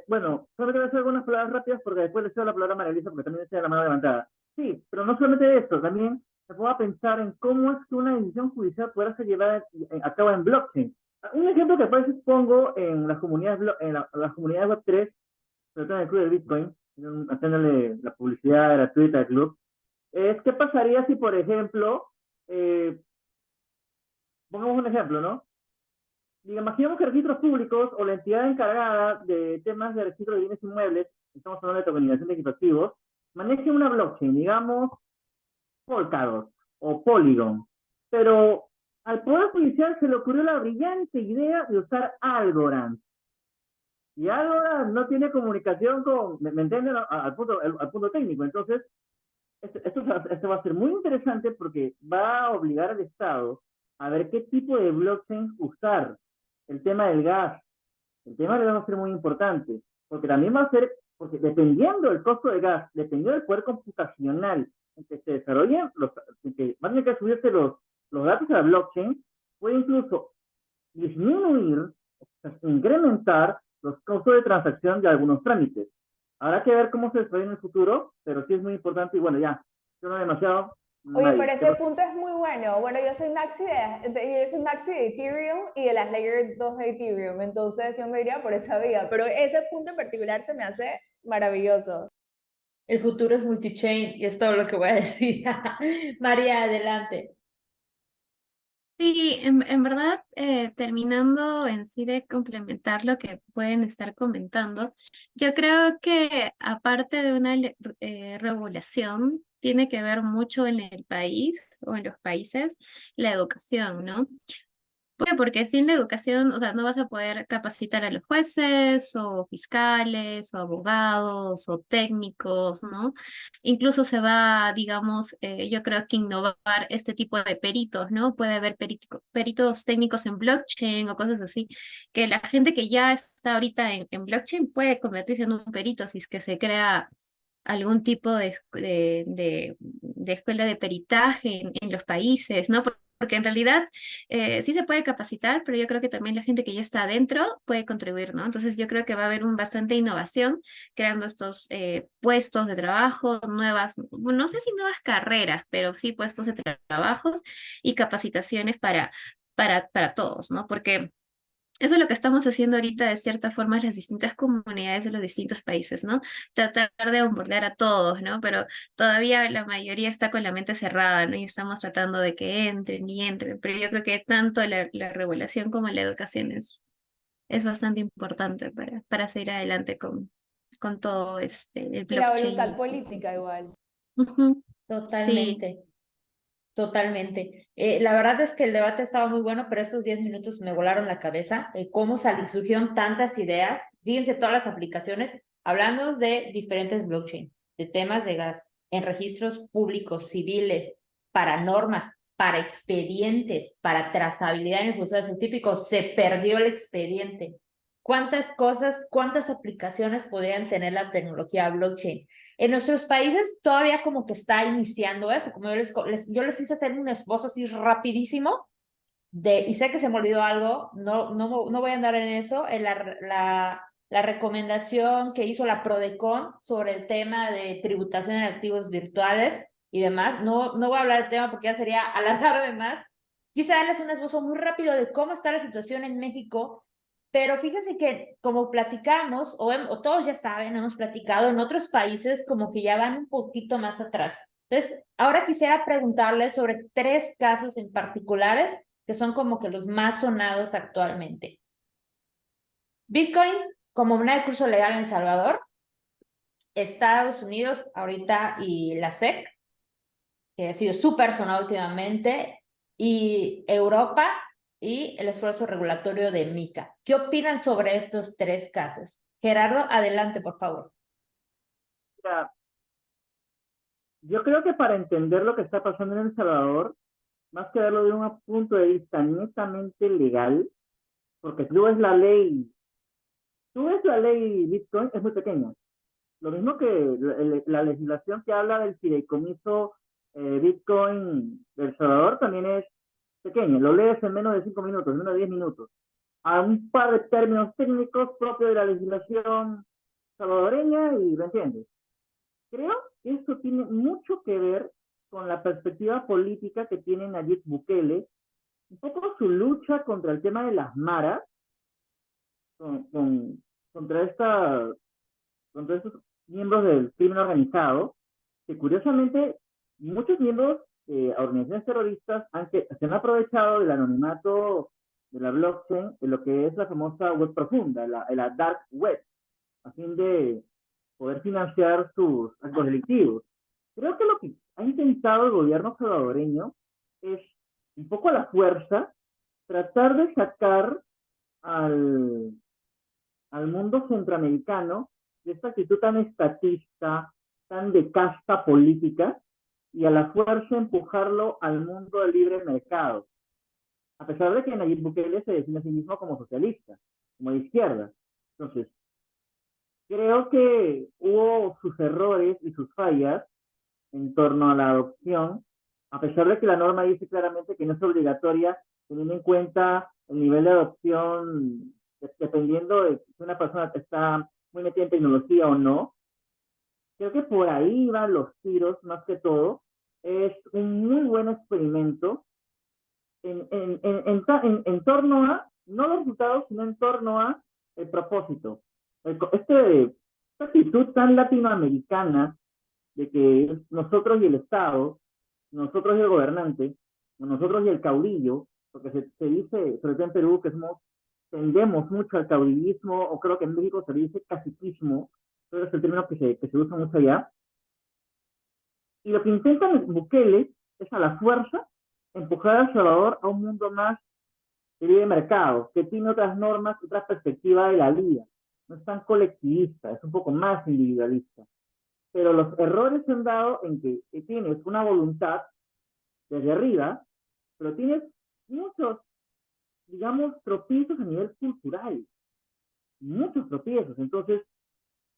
Bueno, solamente voy a hacer algunas palabras rápidas porque después le cedo la palabra a María Elisa porque también tiene la mano levantada. Sí, pero no solamente eso, también se puede pensar en cómo es que una decisión judicial puede ser llevada a cabo en blockchain. Un ejemplo que a veces pongo en las comunidades, las comunidades Web3, sobre todo en el club de Bitcoin, haciéndole la publicidad gratuita al club, es qué pasaría si, por ejemplo, pongamos un ejemplo, ¿no? Imaginemos que registros públicos o la entidad encargada de temas de registro de bienes inmuebles, estamos hablando de tokenización de equitativos, maneje una blockchain, digamos Polkadot o Polygon, pero al Poder Judicial se le ocurrió la brillante idea de usar Algorand. Y Algorand no tiene comunicación con, ¿me entienden? Al punto técnico. Entonces, esto va a ser muy interesante porque va a obligar al Estado a ver qué tipo de blockchain usar. El tema del gas, el tema del gas va a ser muy importante, porque también va a ser, porque dependiendo del costo del gas, dependiendo del poder computacional en que se desarrollen, en que van a tener que subirse los datos a la blockchain, puede incluso disminuir, o sea, incrementar los costos de transacción de algunos trámites. Habrá que ver cómo se desarrolla en el futuro, pero sí es muy importante y bueno, ya, yo no demasiado. Oye, pero Mari, ¿qué ese pasa? punto es muy bueno. Bueno, yo soy Maxi de Ethereum y de las Layer 2 de Ethereum, entonces yo me iría por esa vía, pero ese punto en particular se me hace maravilloso. El futuro es multichain y es todo lo que voy a decir. María, adelante. Sí, en verdad, terminando en sí de complementar lo que pueden estar comentando, yo creo que aparte de una regulación, tiene que ver mucho en el país o en los países la educación, ¿no? ¿Por qué? Porque sin la educación, o sea, no vas a poder capacitar a los jueces o fiscales o abogados o técnicos, ¿no? Incluso se va, digamos, yo creo que innovar este tipo de peritos, ¿no? Puede haber peritos técnicos en blockchain o cosas así, que la gente que ya está ahorita en blockchain puede convertirse en un perito si es que se crea algún tipo de escuela de peritaje en los países, ¿no? Porque en realidad sí se puede capacitar, pero yo creo que también la gente que ya está adentro puede contribuir, ¿no? Entonces yo creo que va a haber bastante innovación creando estos puestos de trabajo, nuevas, bueno, no sé si nuevas carreras, pero sí puestos de trabajos y capacitaciones para todos, ¿no? Porque eso es lo que estamos haciendo ahorita de cierta forma en las distintas comunidades de los distintos países, ¿no? Tratar de abordar a todos, ¿no? Pero todavía la mayoría está con la mente cerrada, ¿no? Y estamos tratando de que entren y entren. Pero yo creo que tanto la regulación como la educación es bastante importante para seguir adelante con todo el Y la voluntad blockchain. política igual. Ujú. Sí. Totalmente. Totalmente. La verdad es que el debate estaba muy bueno, pero estos 10 minutos me volaron la cabeza. Cómo surgieron tantas ideas. Fíjense todas las aplicaciones. Hablamos de diferentes blockchain, de temas de gas, en registros públicos, civiles, para normas, para expedientes, para trazabilidad en el juzgado. Es el típico, se perdió el expediente. ¿Cuántas cosas, cuántas aplicaciones podrían tener la tecnología blockchain? En nuestros países todavía como que está iniciando eso, como yo les hice hacer un esbozo así rapidísimo, y sé que se me olvidó algo, no voy a andar en eso, en la recomendación que hizo la Prodecon sobre el tema de tributación en activos virtuales y demás, no voy a hablar del tema porque ya sería alargarme más. Quise darles un esbozo muy rápido de cómo está la situación en México, pero fíjense que como platicamos, o todos ya saben, hemos platicado, en otros países como que ya van un poquito más atrás. Entonces, ahora quisiera preguntarles sobre 3 casos en particulares que son como que los más sonados actualmente. Bitcoin como moneda de curso legal en El Salvador, Estados Unidos ahorita y la SEC, que ha sido súper sonado últimamente, y Europa y el esfuerzo regulatorio de MiCA. ¿Qué opinan sobre estos 3 casos? Gerardo, adelante, por favor. Mira, yo creo que para entender lo que está pasando en El Salvador, más que verlo de un punto de vista netamente legal, porque tú ves la ley Bitcoin, es muy pequeña. Lo mismo que la legislación que habla del fideicomiso Bitcoin de El Salvador también es pequeña. Lo lees en menos de 5 minutos, en menos de 10 minutos. A un par de términos técnicos propios de la legislación salvadoreña y lo entiendes. Creo que esto tiene mucho que ver con la perspectiva política que tiene Nayib Bukele, un poco su lucha contra el tema de las maras, con, con, contra, esta, contra estos miembros del crimen organizado, que curiosamente muchos miembros de organizaciones terroristas se han aprovechado del anonimato de la blockchain, de lo que es la famosa web profunda, la dark web, a fin de poder financiar sus actos delictivos. Creo que lo que ha intentado el gobierno salvadoreño es, un poco a la fuerza, tratar de sacar al, al mundo centroamericano de esta actitud tan estatista, tan de casta política, y a la fuerza empujarlo al mundo del libre mercado, a pesar de que Nayib Bukele se define a sí mismo como socialista, como de izquierda. Entonces, creo que hubo sus errores y sus fallas en torno a la adopción, a pesar de que la norma dice claramente que no es obligatoria, teniendo en cuenta el nivel de adopción, dependiendo de si una persona está muy metida en tecnología o no. Creo que por ahí van los tiros más que todo, es un muy buen experimento en torno a, no los resultados, sino en torno a el propósito. Esta actitud tan latinoamericana de que nosotros y el Estado, nosotros y el gobernante, nosotros y el caudillo, porque se dice, sobre todo en Perú, que tendemos mucho al caudillismo, o creo que en México se dice caciquismo, creo que es el término que se usa mucho allá, y lo que intenta Bukele es a la fuerza empujar a El Salvador a un mundo más de libre mercado, que tiene otras normas, otra perspectiva de la vida. No es tan colectivista, es un poco más individualista. Pero los errores se han dado en que tienes una voluntad desde arriba, pero tienes muchos, digamos, tropiezos a nivel cultural, muchos tropiezos. Entonces,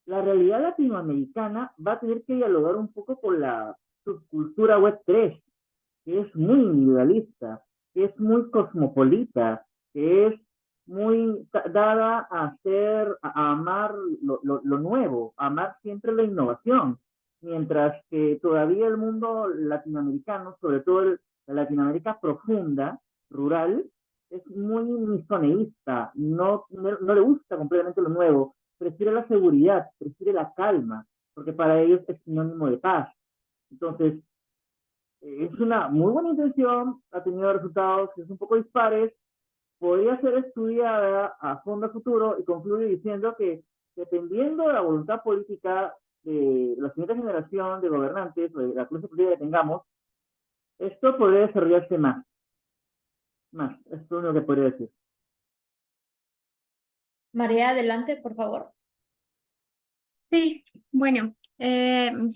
la realidad latinoamericana va a tener que dialogar un poco con la subcultura Web3, que es muy individualista, que es muy cosmopolita, que es muy dada a hacer, a amar lo nuevo, a amar siempre la innovación, mientras que todavía el mundo latinoamericano, sobre todo la Latinoamérica profunda, rural, es muy misoneísta, no le gusta completamente lo nuevo, prefiere la seguridad, prefiere la calma, porque para ellos es sinónimo de paz. Entonces, es una muy buena intención, ha tenido resultados que son un poco dispares, podría ser estudiada a fondo a futuro y concluye diciendo que dependiendo de la voluntad política de la siguiente generación de gobernantes o de la clase política que tengamos, esto podría desarrollarse más. Esto es lo único que podría decir. María, adelante, por favor. Sí, bueno, yo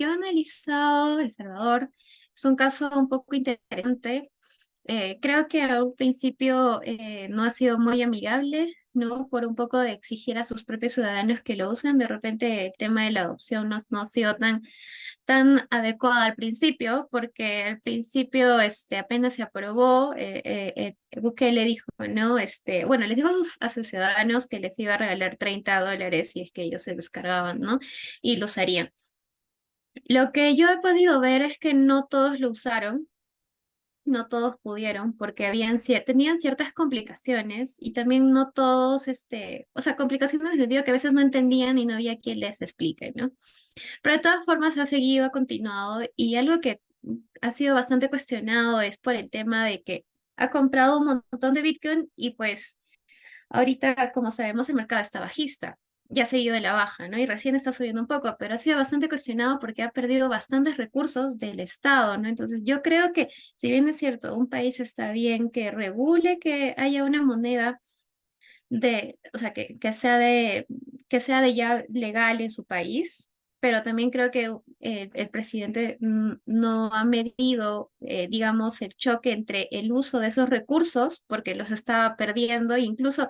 he analizado El Salvador, es un caso un poco interesante. Creo que a un principio no ha sido muy amigable, ¿no? Por un poco de exigir a sus propios ciudadanos que lo usen. De repente el tema de la adopción no ha sido tan adecuada al principio, porque al principio apenas se aprobó, Bukele dijo, ¿no? Bueno, les dijo a sus ciudadanos que les iba a regalar $30 si es que ellos se descargaban, ¿no? Y lo usarían. Lo que yo he podido ver es que no todos lo usaron, no todos pudieron porque tenían ciertas complicaciones y también no todos, o sea, complicaciones en el sentido que a veces no entendían y no había quien les explique, ¿no? Pero de todas formas ha continuado y algo que ha sido bastante cuestionado es por el tema de que ha comprado un montón de Bitcoin y pues ahorita, como sabemos, el mercado está bajista. Ya ha seguido de la baja, ¿no? Y recién está subiendo un poco, pero ha sido bastante cuestionado porque ha perdido bastantes recursos del Estado, ¿no? Entonces, yo creo que, si bien es cierto, un país está bien que regule que haya una moneda o sea, que sea de ya legal en su país, pero también creo que el presidente no ha medido, digamos, el choque entre el uso de esos recursos, porque los estaba perdiendo, e incluso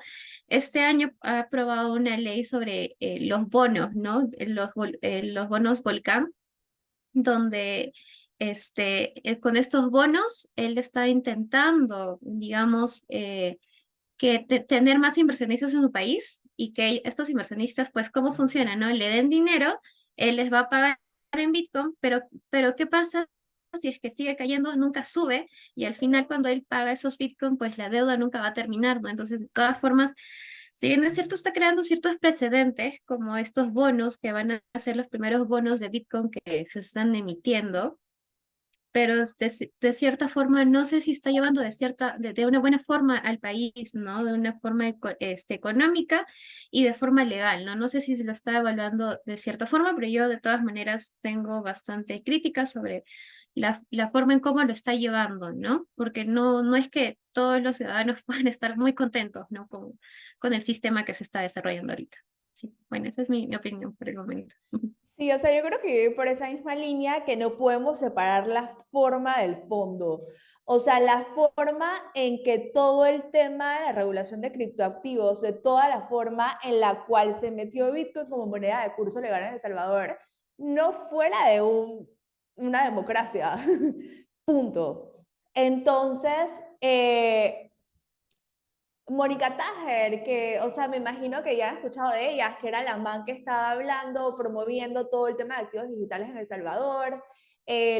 este año ha aprobado una ley sobre los bonos, ¿no? Los bonos Volcán, donde con estos bonos él está intentando, digamos, tener más inversionistas en su país y que estos inversionistas, pues, ¿cómo funciona, no? Le den dinero, él les va a pagar en Bitcoin, pero ¿qué pasa si es que sigue cayendo, nunca sube y al final cuando él paga esos Bitcoin, pues la deuda nunca va a terminar, ¿no? Entonces, de todas formas, si bien es cierto, está creando ciertos precedentes, como estos bonos que van a ser los primeros bonos de Bitcoin que se están emitiendo, pero de cierta forma no sé si está llevando de una buena forma al país, ¿no? De una forma económica y de forma legal, ¿no? No sé si se lo está evaluando de cierta forma, pero yo de todas maneras tengo bastante crítica sobre la forma en cómo lo está llevando, ¿no? Porque no es que todos los ciudadanos puedan estar muy contentos, ¿no? Con el sistema que se está desarrollando ahorita. Sí, bueno, esa es mi opinión por el momento. Sí, o sea, yo creo que por esa misma línea que no podemos separar la forma del fondo. O sea, la forma en que todo el tema de la regulación de criptoactivos, de toda la forma en la cual se metió Bitcoin como moneda de curso legal en El Salvador, no fue la de una democracia. Punto. Entonces, Mónica Tajer, que, o sea, me imagino que ya han escuchado de ellas, que era la man que estaba hablando, promoviendo todo el tema de activos digitales en El Salvador.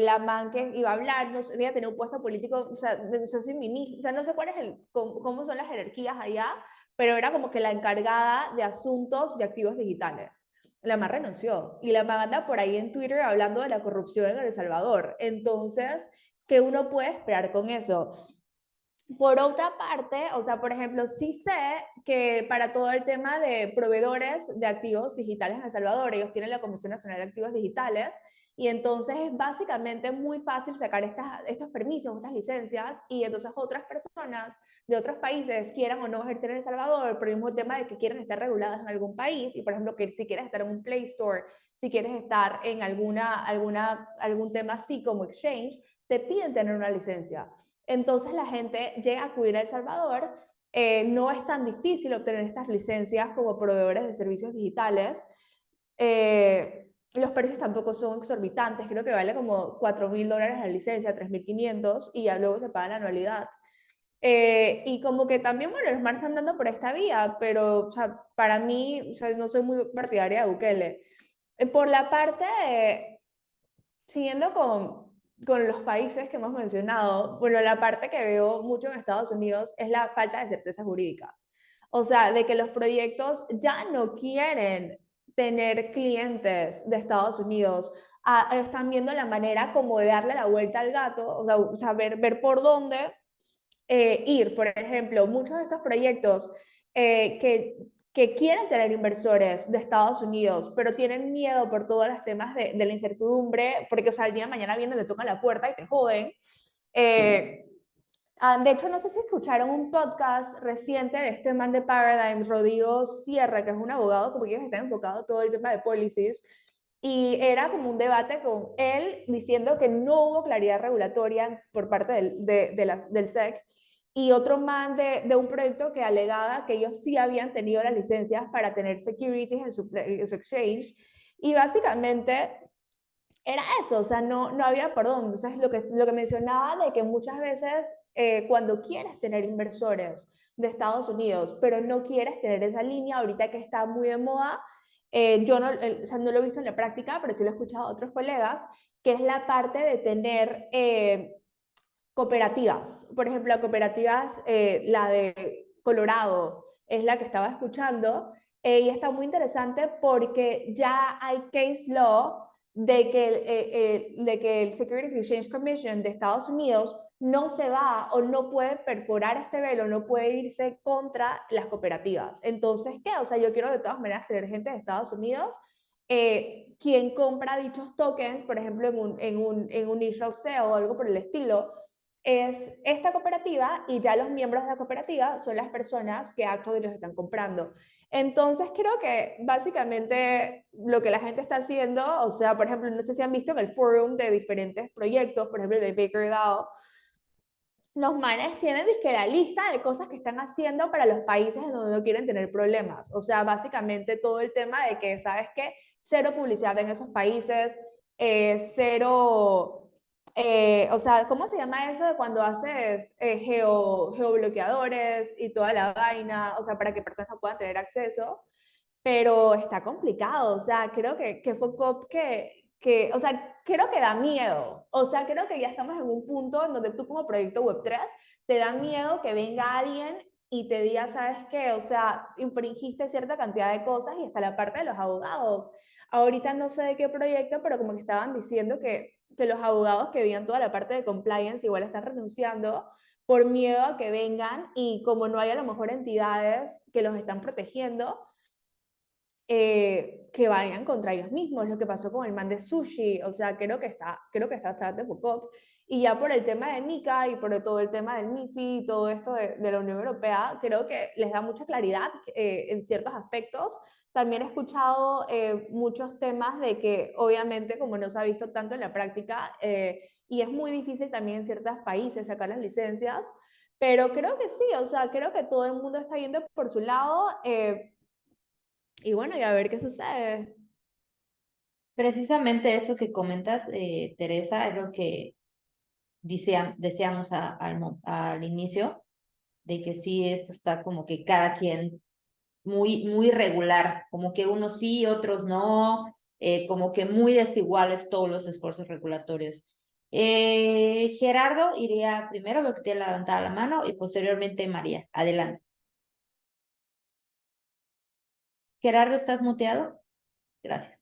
la man que iba a hablar, no sé, ella tenía un puesto político, o sea, no sé si o sea, no sé cuál es cómo son las jerarquías allá, pero era como que la encargada de asuntos de activos digitales. La man renunció y la man anda por ahí en Twitter hablando de la corrupción en El Salvador. Entonces, ¿qué uno puede esperar con eso? Por otra parte, o sea, por ejemplo, sí sé que para todo el tema de proveedores de activos digitales en El Salvador, ellos tienen la Comisión Nacional de Activos Digitales y entonces es básicamente muy fácil sacar estos permisos, estas licencias y entonces otras personas de otros países quieran o no ejercer en El Salvador por el mismo tema de que quieren estar reguladas en algún país y por ejemplo que si quieres estar en un Play Store, si quieres estar en algún tema así como Exchange, te piden tener una licencia. Entonces la gente llega a acudir a El Salvador. No es tan difícil obtener estas licencias como proveedores de servicios digitales. Los precios tampoco son exorbitantes, creo que vale como $4,000 la licencia, 3,500 y ya luego se paga la anualidad. Y como que también, bueno, los mares están dando por esta vía, pero o sea, para mí, o sea, no soy muy partidaria de Bukele. Por la parte siguiendo con los países que hemos mencionado, bueno, la parte que veo mucho en Estados Unidos es la falta de certeza jurídica. O sea, de que los proyectos ya no quieren tener clientes de Estados Unidos, están viendo la manera como de darle la vuelta al gato, o sea ver por dónde ir. Por ejemplo, muchos de estos proyectos que quieren tener inversores de Estados Unidos, pero tienen miedo por todos los temas de la incertidumbre, porque o sea, el día de mañana vienen, te tocan la puerta y te joden. De hecho, no sé si escucharon un podcast reciente de este man de Paradigm, Rodrigo Sierra, que es un abogado, como que ellos están enfocados todo el tema de policies, y era como un debate con él diciendo que no hubo claridad regulatoria por parte del SEC, y otro man de un proyecto que alegaba que ellos sí habían tenido las licencias para tener securities en su exchange, y básicamente era eso, o sea, no había perdón. Entonces, lo que mencionaba de que muchas veces cuando quieres tener inversores de Estados Unidos, pero no quieres tener esa línea, ahorita que está muy de moda, yo no, o sea, no lo he visto en la práctica, pero sí lo he escuchado a otros colegas, que es la parte de tener cooperativas. Por ejemplo, cooperativas, la de Colorado es la que estaba escuchando, y está muy interesante porque ya hay case law de que el Securities and Exchange Commission de Estados Unidos no se va o no puede perforar este velo, no puede irse contra las cooperativas. Entonces, ¿qué? O sea, yo quiero de todas maneras tener gente de Estados Unidos quien compra dichos tokens, por ejemplo, en un initial sale o algo por el estilo, es esta cooperativa y ya los miembros de la cooperativa son las personas que actualmente los están comprando. Entonces creo que básicamente lo que la gente está haciendo, o sea, por ejemplo, no sé si han visto en el forum de diferentes proyectos, por ejemplo, de MakerDAO, los manes tienen que la lista de cosas que están haciendo para los países en donde no quieren tener problemas. O sea, básicamente todo el tema de que, ¿sabes qué? Cero publicidad en esos países, cero, o sea, ¿cómo se llama eso de cuando haces geobloqueadores y toda la vaina? O sea, para que personas no puedan tener acceso, pero está complicado. O sea, creo que fue COP o sea, creo que da miedo. O sea, creo que ya estamos en un punto en donde tú como proyecto Web3 te da miedo que venga alguien y te diga, ¿sabes qué? O sea, infringiste cierta cantidad de cosas y hasta la parte de los abogados. Ahorita no sé de qué proyecto, pero como que estaban diciendo que los abogados que veían toda la parte de compliance igual están renunciando por miedo a que vengan y como no hay a lo mejor entidades que los están protegiendo, que vayan contra ellos mismos, lo que pasó con el man de sushi. O sea, creo que está bastante Foucault. Y ya por el tema de MiCA y por todo el tema del MiFi y todo esto de la Unión Europea, creo que les da mucha claridad en ciertos aspectos. También he escuchado muchos temas de que obviamente como no se ha visto tanto en la práctica, y es muy difícil también en ciertos países sacar las licencias, pero creo que sí, o sea, creo que todo el mundo está yendo por su lado. Y bueno, y a ver qué sucede. Precisamente eso que comentas, Teresa, es lo que decíamos al inicio, de que sí, esto está como que cada quien muy regular, como que unos sí, otros no, como que muy desiguales todos los esfuerzos regulatorios. Gerardo iría primero, veo que tiene levantada la mano, y posteriormente María. Adelante. Gerardo, ¿estás muteado? Gracias.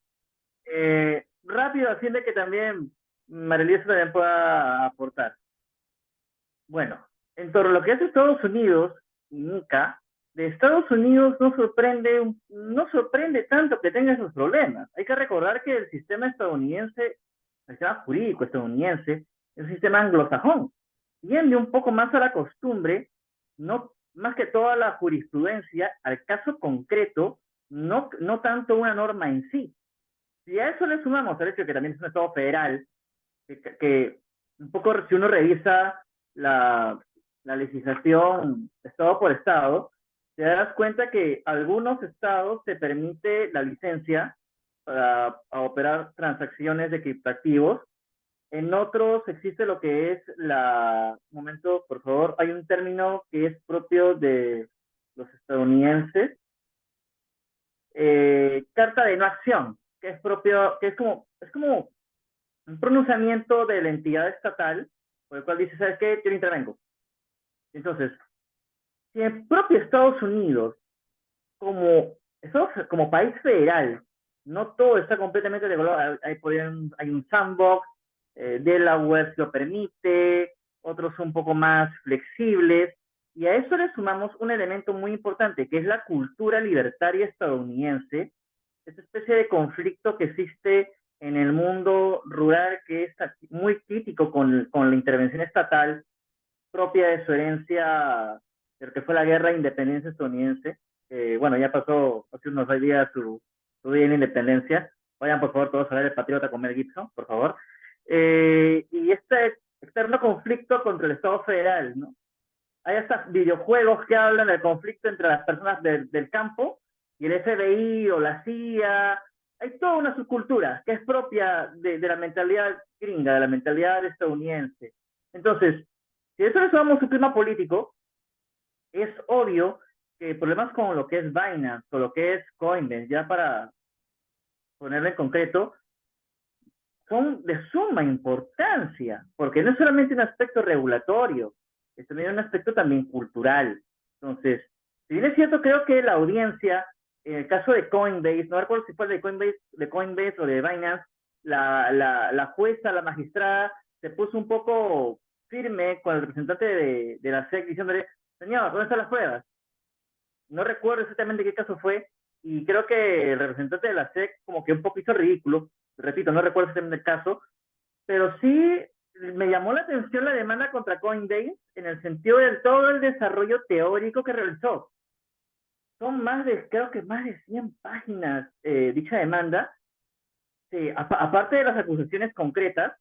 Rápido, a fin de que también Marilisa también pueda aportar. Bueno, en torno a lo que es Estados Unidos y Nica, de Estados Unidos no sorprende tanto que tenga esos problemas. Hay que recordar que el sistema estadounidense, el sistema jurídico estadounidense, es un sistema anglosajón. Tiende un poco más a la costumbre, no más que toda la jurisprudencia, al caso concreto, no tanto una norma en sí. Si a eso le sumamos el hecho de que también es un estado federal, que un poco si uno revisa la legislación estado por estado, te das cuenta que algunos estados te permite la licencia para operar transacciones de criptoactivos. En otros existe lo que es un momento, por favor, hay un término que es propio de los estadounidenses, carta de no acción, que es propio, que es como un pronunciamiento de la entidad estatal, por el cual dice, ¿sabes qué? Yo no intervengo. Entonces, si el propio Estados Unidos, como país federal, no todo está completamente regulado, hay un sandbox, Delaware se lo permite, otros son un poco más flexibles, y a eso le sumamos un elemento muy importante, que es la cultura libertaria estadounidense, esa especie de conflicto que existe en el mundo rural, que es muy crítico con la intervención estatal propia de su herencia, de lo que fue la guerra de independencia estadounidense. Bueno, ya pasó hace unos 6 días su día de la independencia. Vayan, por favor, todos a ver El Patriota con Mel Gibson, por favor. Y este externo conflicto contra el Estado federal, ¿no? Hay hasta videojuegos que hablan del conflicto entre las personas del campo y el FBI o la CIA. Hay toda una subcultura que es propia de la mentalidad gringa, de la mentalidad estadounidense. Entonces, si eso le sumamos su clima político, es obvio que problemas con lo que es Binance, con lo que es Coinbase, ya para ponerlo en concreto, son de suma importancia, porque no es solamente un aspecto regulatorio, es también un aspecto también cultural. Entonces, si bien es cierto, creo que la audiencia, en el caso de Coinbase, no recuerdo si fue de Coinbase o de Binance, la jueza, la magistrada, se puso un poco firme con el representante de la SEC diciéndole, señor, ¿dónde están las pruebas? No recuerdo exactamente qué caso fue, y creo que el representante de la SEC como que un poquito ridículo, repito, no recuerdo exactamente el caso, pero sí me llamó la atención la demanda contra Coinbase en el sentido de todo el desarrollo teórico que realizó. Son creo que más de 100 páginas dicha demanda, aparte de las acusaciones concretas.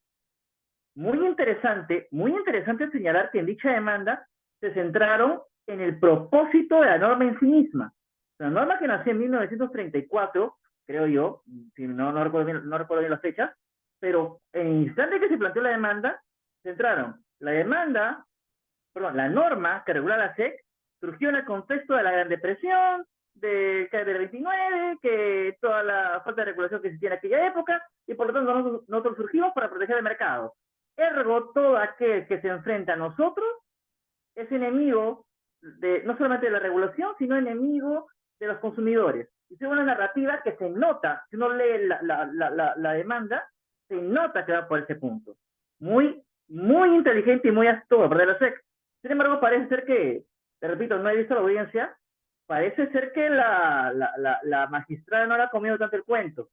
Muy interesante señalar que en dicha demanda se centraron en el propósito de la norma en sí misma. La norma que nació en 1934, creo yo, si no recuerdo bien las fechas, pero en el instante que se planteó la demanda, centraron la norma que regula la SEC surgió en el contexto de la Gran Depresión, del 29, que toda la falta de regulación que existía en aquella época, y por lo tanto nosotros surgimos para proteger el mercado. Ergo, todo aquel que se enfrenta a nosotros es enemigo no solamente de la regulación, sino enemigo de los consumidores. Y es una narrativa que se nota, si uno lee la demanda, se nota que va por ese punto. Muy, muy inteligente y muy astuto, ¿verdad? La SEC. Sin embargo, parece ser que, te repito, no he visto la audiencia, parece ser que la magistrada no le ha comido tanto el cuento,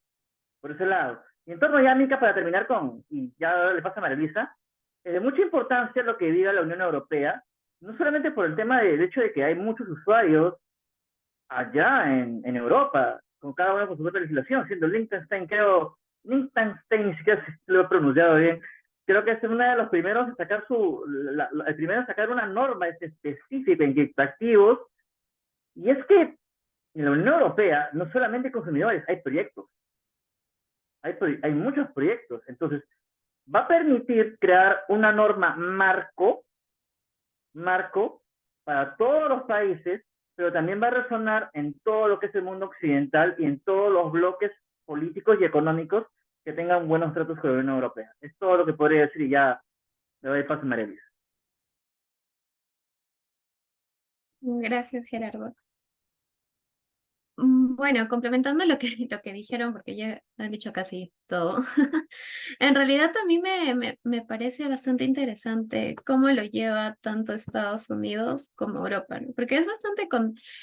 por ese lado. Y en torno ya, Mica, para terminar y ya le pasa a Marilisa, es de mucha importancia lo que diga la Unión Europea, no solamente por el tema del hecho de que hay muchos usuarios allá en Europa, con cada uno con su propia legislación, siendo Liechtenstein, ni siquiera si lo he pronunciado bien, creo que es uno de los primeros en sacar el primero en sacar una norma específica en criptoactivos, y es que en la Unión Europea no solamente consumidores, hay proyectos, hay muchos proyectos, entonces va a permitir crear una norma marco para todos los países, pero también va a resonar en todo lo que es el mundo occidental y en todos los bloques políticos y económicos que tengan buenos tratos con la Unión Europea. Es todo lo que podría decir y ya le doy paso a María Luisa. Gracias, Gerardo. Bueno, complementando lo que dijeron, porque ya han dicho casi todo, en realidad a mí me parece bastante interesante cómo lo lleva tanto Estados Unidos como Europa, ¿no? Porque es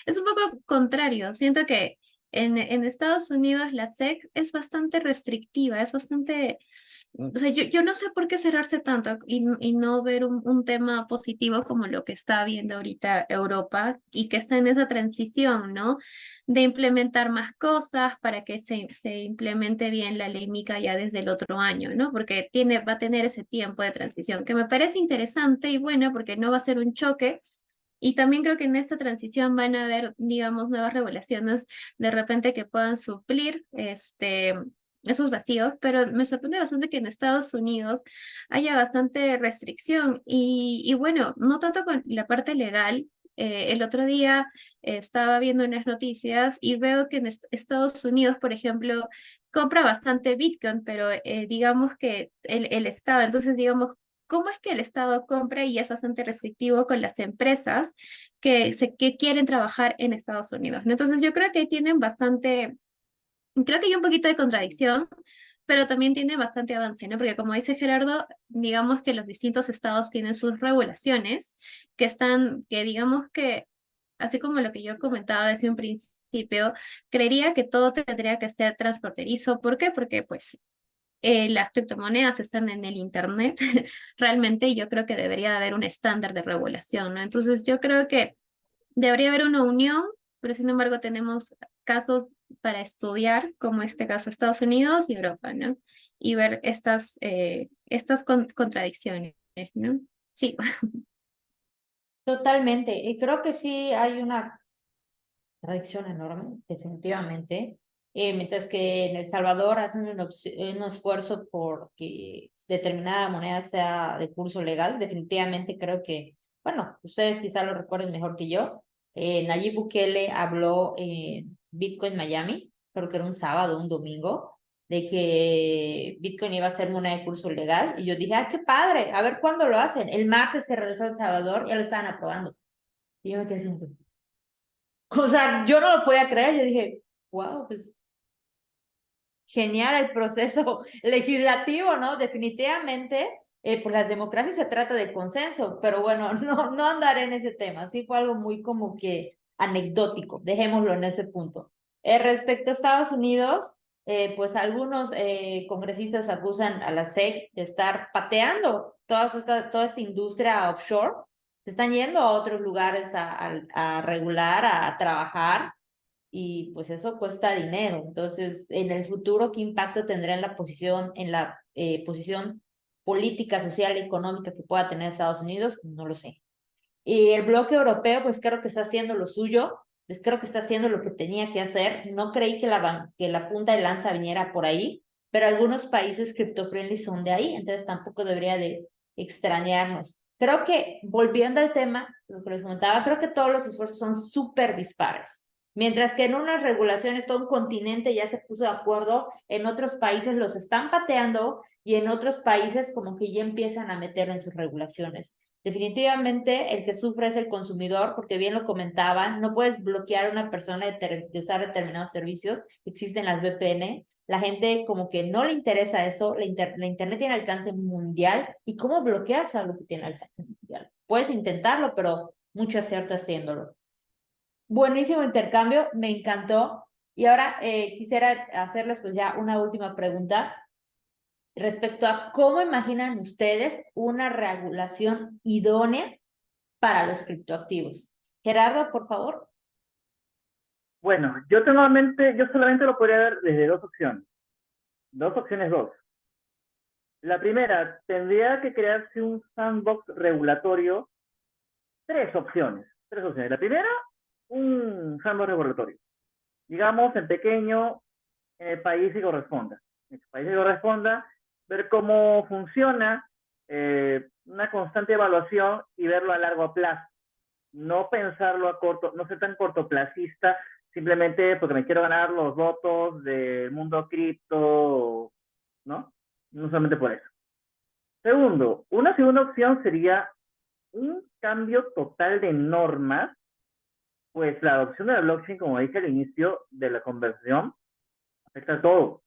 es un poco contrario. Siento que en Estados Unidos la SEC es bastante restrictiva, es bastante, o sea, yo no sé por qué cerrarse tanto y no ver un tema positivo como lo que está viendo ahorita Europa y que está en esa transición, ¿no? De implementar más cosas para que se implemente bien la ley MiCA ya desde el otro año, ¿no? Porque va a tener ese tiempo de transición, que me parece interesante y buena porque no va a ser un choque. Y también creo que en esta transición van a haber, digamos, nuevas regulaciones de repente que puedan suplir esos vacíos, pero me sorprende bastante que en Estados Unidos haya bastante restricción y bueno, no tanto con la parte legal. El otro día estaba viendo unas noticias y veo que en Estados Unidos, por ejemplo, compra bastante Bitcoin, pero digamos que el Estado, entonces digamos, ¿cómo es que el Estado compra y es bastante restrictivo con las empresas que quieren trabajar en Estados Unidos? ¿No? Entonces yo creo que ahí tienen bastante, creo que hay un poquito de contradicción, pero también tiene bastante avance, ¿no? Porque como dice Gerardo, digamos que los distintos estados tienen sus regulaciones que digamos que, así como lo que yo comentaba desde un principio, creería que todo tendría que ser transfronterizo. ¿Por qué? Porque pues las criptomonedas están en el Internet, realmente yo creo que debería haber un estándar de regulación, ¿no? Entonces yo creo que debería haber una unión, pero sin embargo tenemos casos para estudiar, como este caso Estados Unidos y Europa, ¿no? Y ver estas contradicciones, ¿no? Sí. Totalmente. Y creo que sí hay una tradición enorme, definitivamente. Mientras que en El Salvador hacen un esfuerzo por que determinada moneda sea de curso legal, definitivamente creo que, bueno, ustedes quizá lo recuerden mejor que yo. Nayib Bukele habló en Bitcoin Miami, creo que era un sábado, un domingo, de que Bitcoin iba a ser moneda de curso legal. Y yo dije, ah, qué padre, a ver cuándo lo hacen. El martes se regresó a El Salvador, ya lo estaban aprobando. Y yo me quedé así, o sea, yo no lo podía creer, yo dije, wow, pues genial el proceso legislativo, ¿no? Definitivamente, pues las democracias se trata de consenso, pero bueno, no andaré en ese tema, sí fue algo muy como que anecdótico, dejémoslo en ese punto. Respecto a Estados Unidos, pues algunos congresistas acusan a la SEC de estar pateando toda esta industria offshore, se están yendo a otros lugares a regular, a trabajar y pues eso cuesta dinero. Entonces, en el futuro, ¿qué impacto tendrá en la posición política, social y económica que pueda tener Estados Unidos? No lo sé. Y el bloque europeo, pues creo que está haciendo lo suyo, pues creo que está haciendo lo que tenía que hacer. No creí que que la punta de lanza viniera por ahí, pero algunos países cripto-friendly son de ahí, entonces tampoco debería de extrañarnos. Creo que, volviendo al tema, lo que les comentaba, creo que todos los esfuerzos son súper dispares. Mientras que en unas regulaciones todo un continente ya se puso de acuerdo, en otros países los están pateando y en otros países como que ya empiezan a meter en sus regulaciones. Definitivamente el que sufre es el consumidor, porque bien lo comentaban, no puedes bloquear a una persona de usar determinados servicios, existen las VPN, la gente como que no le interesa eso, la Internet tiene alcance mundial, ¿y cómo bloqueas algo que tiene alcance mundial? Puedes intentarlo, pero mucho acierto haciéndolo. Buenísimo intercambio, me encantó. Y ahora quisiera hacerles pues ya una última pregunta respecto a cómo imaginan ustedes una regulación idónea para los criptoactivos. Gerardo, por favor. Bueno, yo solamente lo podría ver desde dos opciones. Dos opciones, dos. La primera, tendría que crearse un sandbox regulatorio. Tres opciones. Tres opciones. La primera, un sandbox regulatorio. Digamos, en pequeño, en el país que corresponda. En el país que corresponda, ver cómo funciona, una constante evaluación y verlo a largo plazo. No pensarlo a corto, no ser tan cortoplacista simplemente porque me quiero ganar los votos del mundo cripto, ¿no? No solamente por eso. Segundo, una segunda opción sería un cambio total de normas, pues la adopción de la blockchain, como dije al inicio de la conversación, afecta a todo.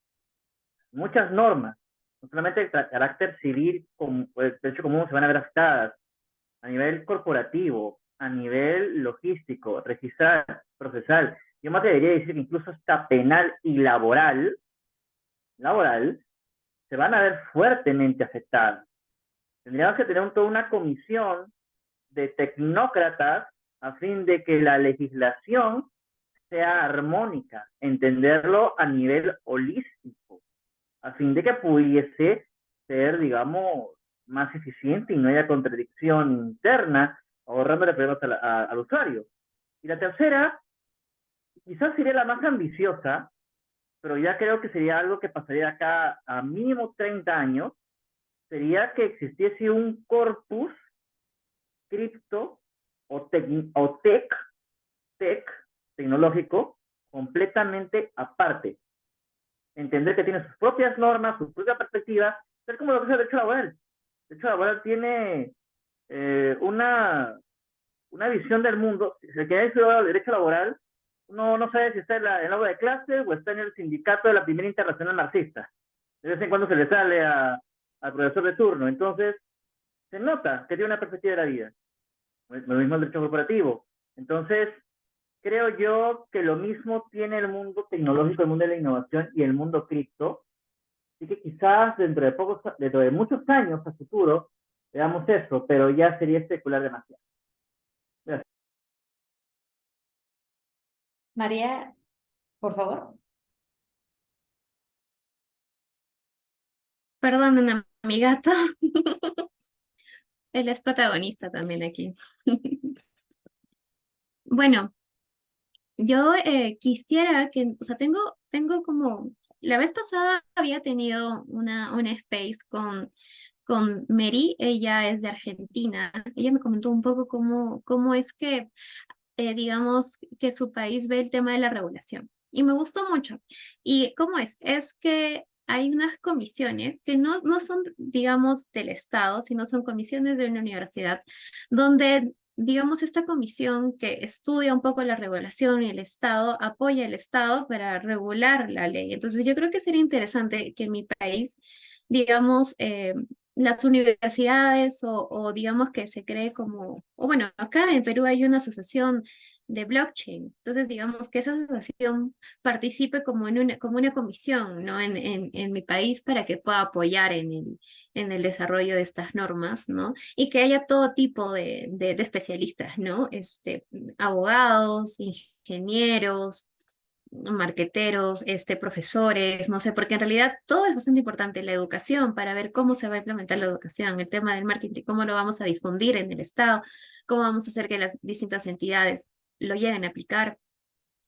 Muchas normas, no solamente de carácter civil, pues, de hecho común, se van a ver afectadas a nivel corporativo, a nivel logístico, registral, procesal. Yo más debería decir que incluso hasta penal y laboral, se van a ver fuertemente afectadas. Tendríamos que tener toda una comisión de tecnócratas a fin de que la legislación sea armónica, entenderlo a nivel holístico, a fin de que pudiese ser, digamos, más eficiente y no haya contradicción interna, ahorrándole problemas al usuario. Y la tercera, quizás sería la más ambiciosa, pero ya creo que sería algo que pasaría acá a mínimo 30 años, sería que existiese un corpus cripto o tech tecnológico completamente aparte. Entender que tiene sus propias normas, su propia perspectiva, es como lo que es el derecho laboral. El derecho laboral tiene una visión del mundo. Si el que ha estudiado el derecho laboral, uno no sabe si está en el aula de clase o está en el sindicato de la primera internacional marxista. De vez en cuando se le sale al profesor de turno. Entonces, se nota que tiene una perspectiva de la vida. Lo mismo el derecho corporativo. Entonces, creo yo que lo mismo tiene el mundo tecnológico, el mundo de la innovación y el mundo cripto. Así que quizás dentro de muchos años a futuro veamos eso, pero ya sería especular demasiado. Gracias. María, por favor. Perdonen a mi gato. Él es protagonista también aquí. Bueno, yo quisiera que, o sea, tengo como, la vez pasada había tenido una space con Mary, ella es de Argentina. Ella me comentó un poco cómo es que, digamos, que su país ve el tema de la regulación. Y me gustó mucho. ¿Y cómo es? Es que hay unas comisiones que no son, digamos, del Estado, sino son comisiones de una universidad, donde, digamos, esta comisión que estudia un poco la regulación y el Estado apoya al Estado para regular la ley. Entonces, yo creo que sería interesante que en mi país, digamos, las universidades o digamos que se cree como, o bueno, acá en Perú hay una asociación de blockchain. Entonces, digamos que esa asociación participe como una comisión, ¿no? En mi país para que pueda apoyar en el desarrollo de estas normas, ¿no? Y que haya todo tipo de especialistas, ¿no? Abogados, ingenieros, marqueteros, profesores, no sé, porque en realidad todo es bastante importante, la educación, para ver cómo se va a implementar la educación, el tema del marketing, cómo lo vamos a difundir en el Estado, cómo vamos a hacer que las distintas entidades lo lleguen a aplicar.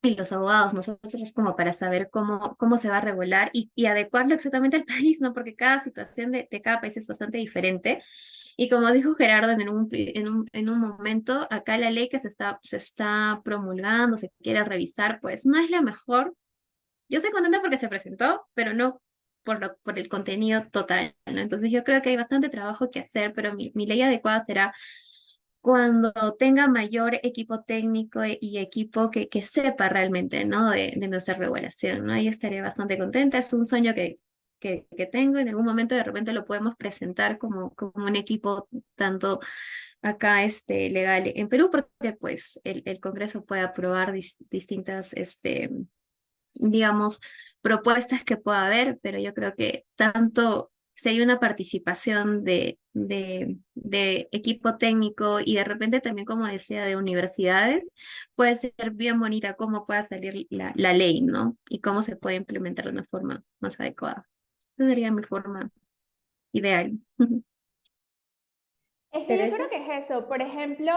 Y los abogados, nosotros como para saber cómo se va a regular y adecuarlo exactamente al país, ¿no? Porque cada situación de cada país es bastante diferente. Y como dijo Gerardo en un momento, acá la ley que se está promulgando, se quiere revisar, pues no es la mejor. Yo estoy contenta porque se presentó, pero no por el contenido total, ¿no? Entonces yo creo que hay bastante trabajo que hacer, pero mi ley adecuada será cuando tenga mayor equipo técnico y equipo que sepa realmente, ¿no? De nuestra regulación, ¿no? Ahí estaré bastante contenta. Es un sueño que tengo. En algún momento de repente lo podemos presentar como un equipo tanto acá legal en Perú, porque pues el Congreso puede aprobar distintas, digamos, propuestas que pueda haber, pero yo creo que tanto si hay una participación de equipo técnico y de repente también, como decía, de universidades, puede ser bien bonita cómo pueda salir la ley, ¿no? Y cómo se puede implementar de una forma más adecuada. Esa sería mi forma ideal. Es que yo Teresa. creo que es eso, por ejemplo,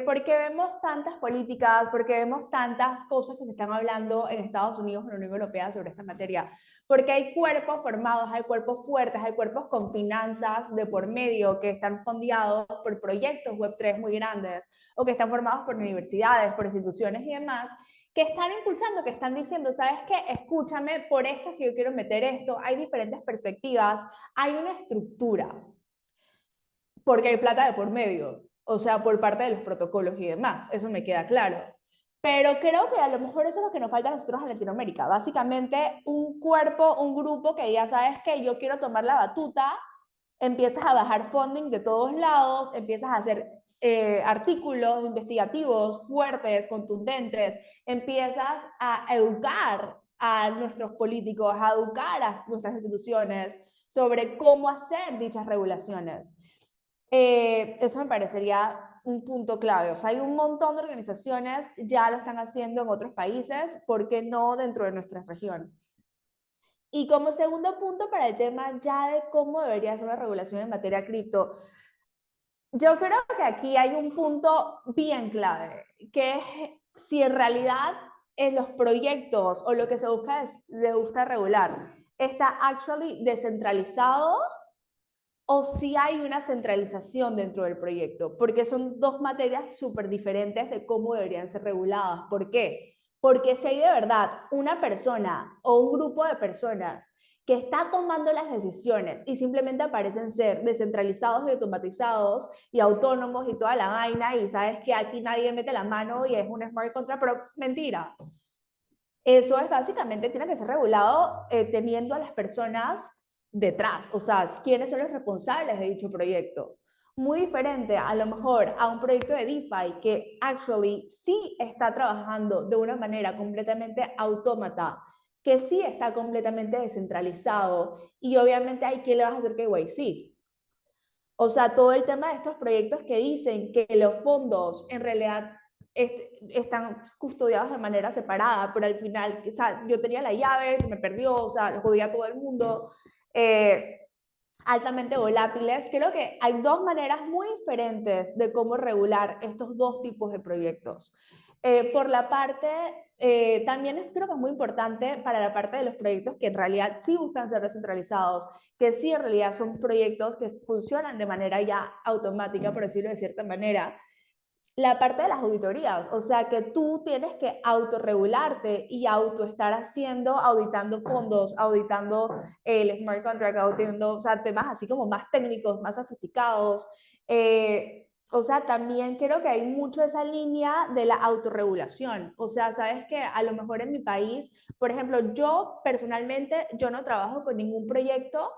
porque vemos tantas políticas, porque vemos tantas cosas que se están hablando en Estados Unidos, en la Unión Europea sobre esta materia, porque hay cuerpos formados, hay cuerpos fuertes, hay cuerpos con finanzas de por medio que están fondeados por proyectos Web3 muy grandes o que están formados por universidades, por instituciones y demás, que están impulsando, que están diciendo, ¿sabes qué? Escúchame, por esto es que yo quiero meter esto, hay diferentes perspectivas, hay una estructura, porque hay plata de por medio, o sea, por parte de los protocolos y demás, eso me queda claro. Pero creo que a lo mejor eso es lo que nos falta a nosotros en Latinoamérica. Básicamente, un cuerpo, un grupo que ya sabes que yo quiero tomar la batuta, empiezas a bajar funding de todos lados, empiezas a hacer artículos investigativos fuertes, contundentes, empiezas a educar a nuestros políticos, a educar a nuestras instituciones sobre cómo hacer dichas regulaciones. Eso me parecería un punto clave. O sea, hay un montón de organizaciones ya lo están haciendo en otros países, ¿por qué no dentro de nuestra región? Y como segundo punto para el tema ya de cómo debería ser la regulación en materia cripto, yo creo que aquí hay un punto bien clave, que es si en realidad en los proyectos o lo que se busca regular está actually descentralizado o si hay una centralización dentro del proyecto, porque son dos materias súper diferentes de cómo deberían ser reguladas. ¿Por qué? Porque si hay de verdad una persona o un grupo de personas que está tomando las decisiones y simplemente aparecen ser descentralizados y automatizados y autónomos y toda la vaina y sabes que aquí nadie mete la mano y es un smart contract, pero mentira. Eso es básicamente, tiene que ser regulado teniendo a las personas detrás, o sea, quiénes son los responsables de dicho proyecto. Muy diferente a lo mejor a un proyecto de DeFi que actually sí está trabajando de una manera completamente autómata, que sí está completamente descentralizado y obviamente hay que le vas a hacer KYC. O sea, todo el tema de estos proyectos que dicen que los fondos en realidad están custodiados de manera separada, pero al final, o sea, yo tenía la llave, se me perdió, o sea, lo jodía a todo el mundo, altamente volátiles. Creo que hay dos maneras muy diferentes de cómo regular estos dos tipos de proyectos. Por la parte, también creo que es muy importante para la parte de los proyectos que en realidad sí buscan ser descentralizados, que sí en realidad son proyectos que funcionan de manera ya automática, por decirlo de cierta manera, la parte de las auditorías, o sea que tú tienes que autorregularte y estar haciendo, auditando fondos, auditando el smart contract, auditando, o sea, temas así como más técnicos, más sofisticados. O sea, también creo que hay mucho esa línea de la autorregulación. O sea, sabes que a lo mejor en mi país, por ejemplo, yo personalmente, yo no trabajo con ningún proyecto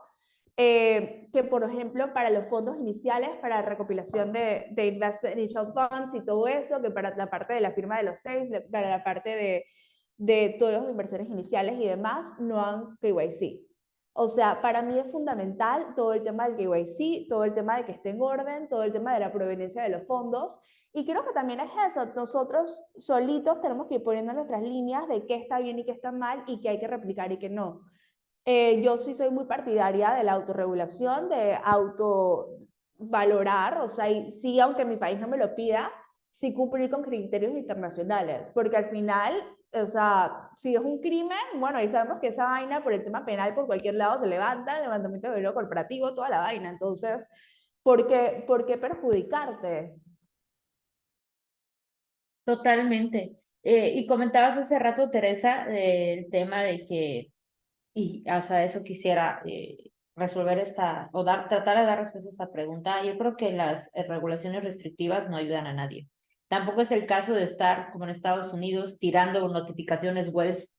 que por ejemplo para los fondos iniciales, para recopilación de Investment Initial Funds y todo eso, que para la parte de la firma de los SAFEs, para la parte de todas las inversiones iniciales y demás, no han KYC. O sea, para mí es fundamental todo el tema del KYC, todo el tema de que esté en orden, todo el tema de la proveniencia de los fondos. Y creo que también es eso, nosotros solitos tenemos que ir poniendo nuestras líneas de qué está bien y qué está mal y qué hay que replicar y qué no. Yo sí soy muy partidaria de la autorregulación, de autovalorar, o sea, y sí, aunque mi país no me lo pida, sí cumplir con criterios internacionales, porque al final, o sea, si es un crimen, bueno, ahí sabemos que esa vaina por el tema penal por cualquier lado se levanta, el levantamiento de velo corporativo, toda la vaina, entonces, por qué perjudicarte? Totalmente. Y comentabas hace rato, Teresa, el tema de que, y hasta eso quisiera resolver esta, o tratar de dar respuesta a esta pregunta. Yo creo que las regulaciones restrictivas no ayudan a nadie. Tampoco es el caso de estar, como en Estados Unidos, tirando notificaciones webs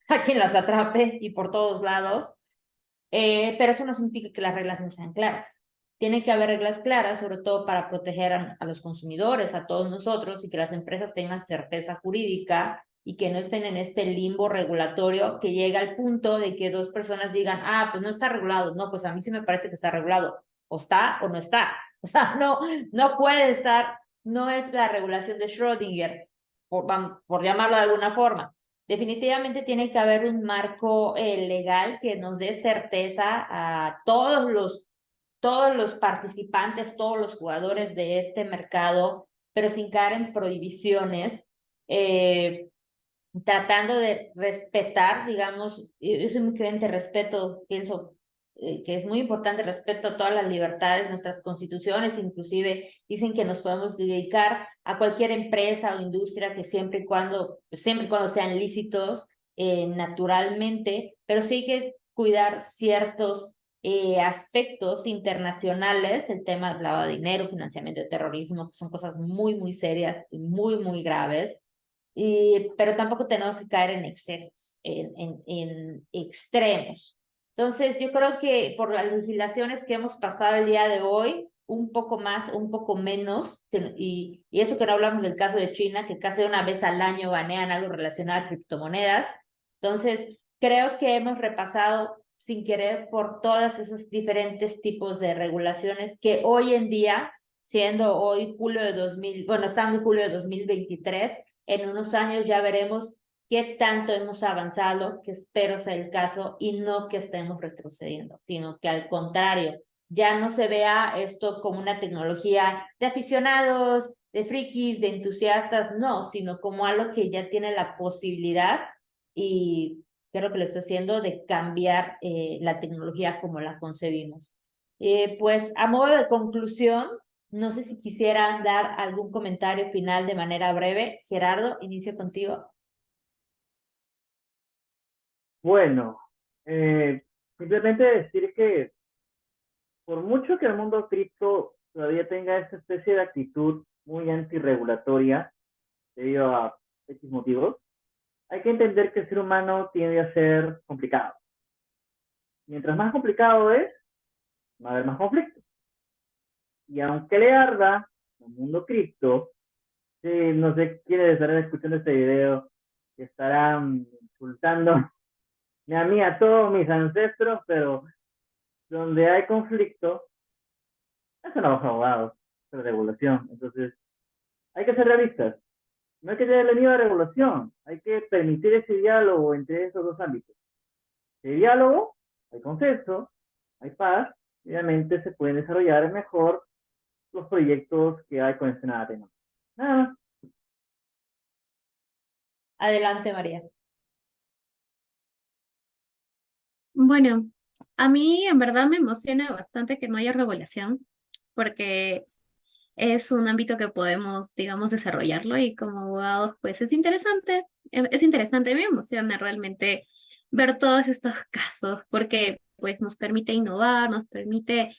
a quien las atrape y por todos lados. Pero eso no significa que las reglas no sean claras. Tiene que haber reglas claras, sobre todo para proteger a los consumidores, a todos nosotros, y que las empresas tengan certeza jurídica y que no estén en este limbo regulatorio que llega al punto de que dos personas digan, ah, pues no está regulado. No, pues a mí sí me parece que está regulado. O está o no está. O sea, no, no puede estar, no es la regulación de Schrödinger, por llamarlo de alguna forma. Definitivamente tiene que haber un marco legal que nos dé certeza a todos los participantes, todos los jugadores de este mercado, pero sin caer en prohibiciones, eh, tratando de respetar, digamos, yo soy muy creyente, respeto, pienso, que es muy importante respecto a todas las libertades, nuestras constituciones inclusive dicen que nos podemos dedicar a cualquier empresa o industria que siempre y cuando sean lícitos naturalmente, pero sí hay que cuidar ciertos aspectos internacionales, el tema del lavado de dinero, financiamiento de terrorismo, que son cosas muy, muy serias y muy, muy graves, pero tampoco tenemos que caer en excesos, en extremos. Entonces, yo creo que por las legislaciones que hemos pasado el día de hoy, un poco más, un poco menos, y eso que no hablamos del caso de China, que casi una vez al año banean algo relacionado a criptomonedas. Entonces, creo que hemos repasado sin querer por todos esos diferentes tipos de regulaciones que hoy en día, siendo hoy julio de 2000, bueno, estamos en julio de 2023, en unos años ya veremos qué tanto hemos avanzado, que espero sea el caso, y no que estemos retrocediendo, sino que al contrario, ya no se vea esto como una tecnología de aficionados, de frikis, de entusiastas, no, sino como algo que ya tiene la posibilidad y creo que lo está haciendo de cambiar la tecnología como la concebimos. Pues a modo de conclusión, no sé si quisiera dar algún comentario final de manera breve. Gerardo, inicio contigo. Bueno, simplemente decir que por mucho que el mundo cripto todavía tenga esa especie de actitud muy antirregulatoria debido a X motivos, hay que entender que el ser humano tiende a ser complicado. Mientras más complicado es, va a haber más conflictos. Y aunque le arda el mundo cripto, sí, no sé quiénes estarán escuchando este video, que estarán insultando a mí, a todos mis ancestros, pero donde hay conflicto, eso no es abogados, es regulación. Entonces, hay que ser realistas. No hay que tenerle miedo a la regulación, hay que permitir ese diálogo entre esos dos ámbitos. Si hay diálogo, hay consenso, hay paz, y obviamente se pueden desarrollar mejor los proyectos que hay con este nada tema. Nada más. Adelante, María. Bueno, a mí en verdad me emociona bastante que no haya regulación, porque es un ámbito que podemos, digamos, desarrollarlo y como abogados, pues es interesante, me emociona realmente ver todos estos casos, porque pues nos permite innovar, nos permite,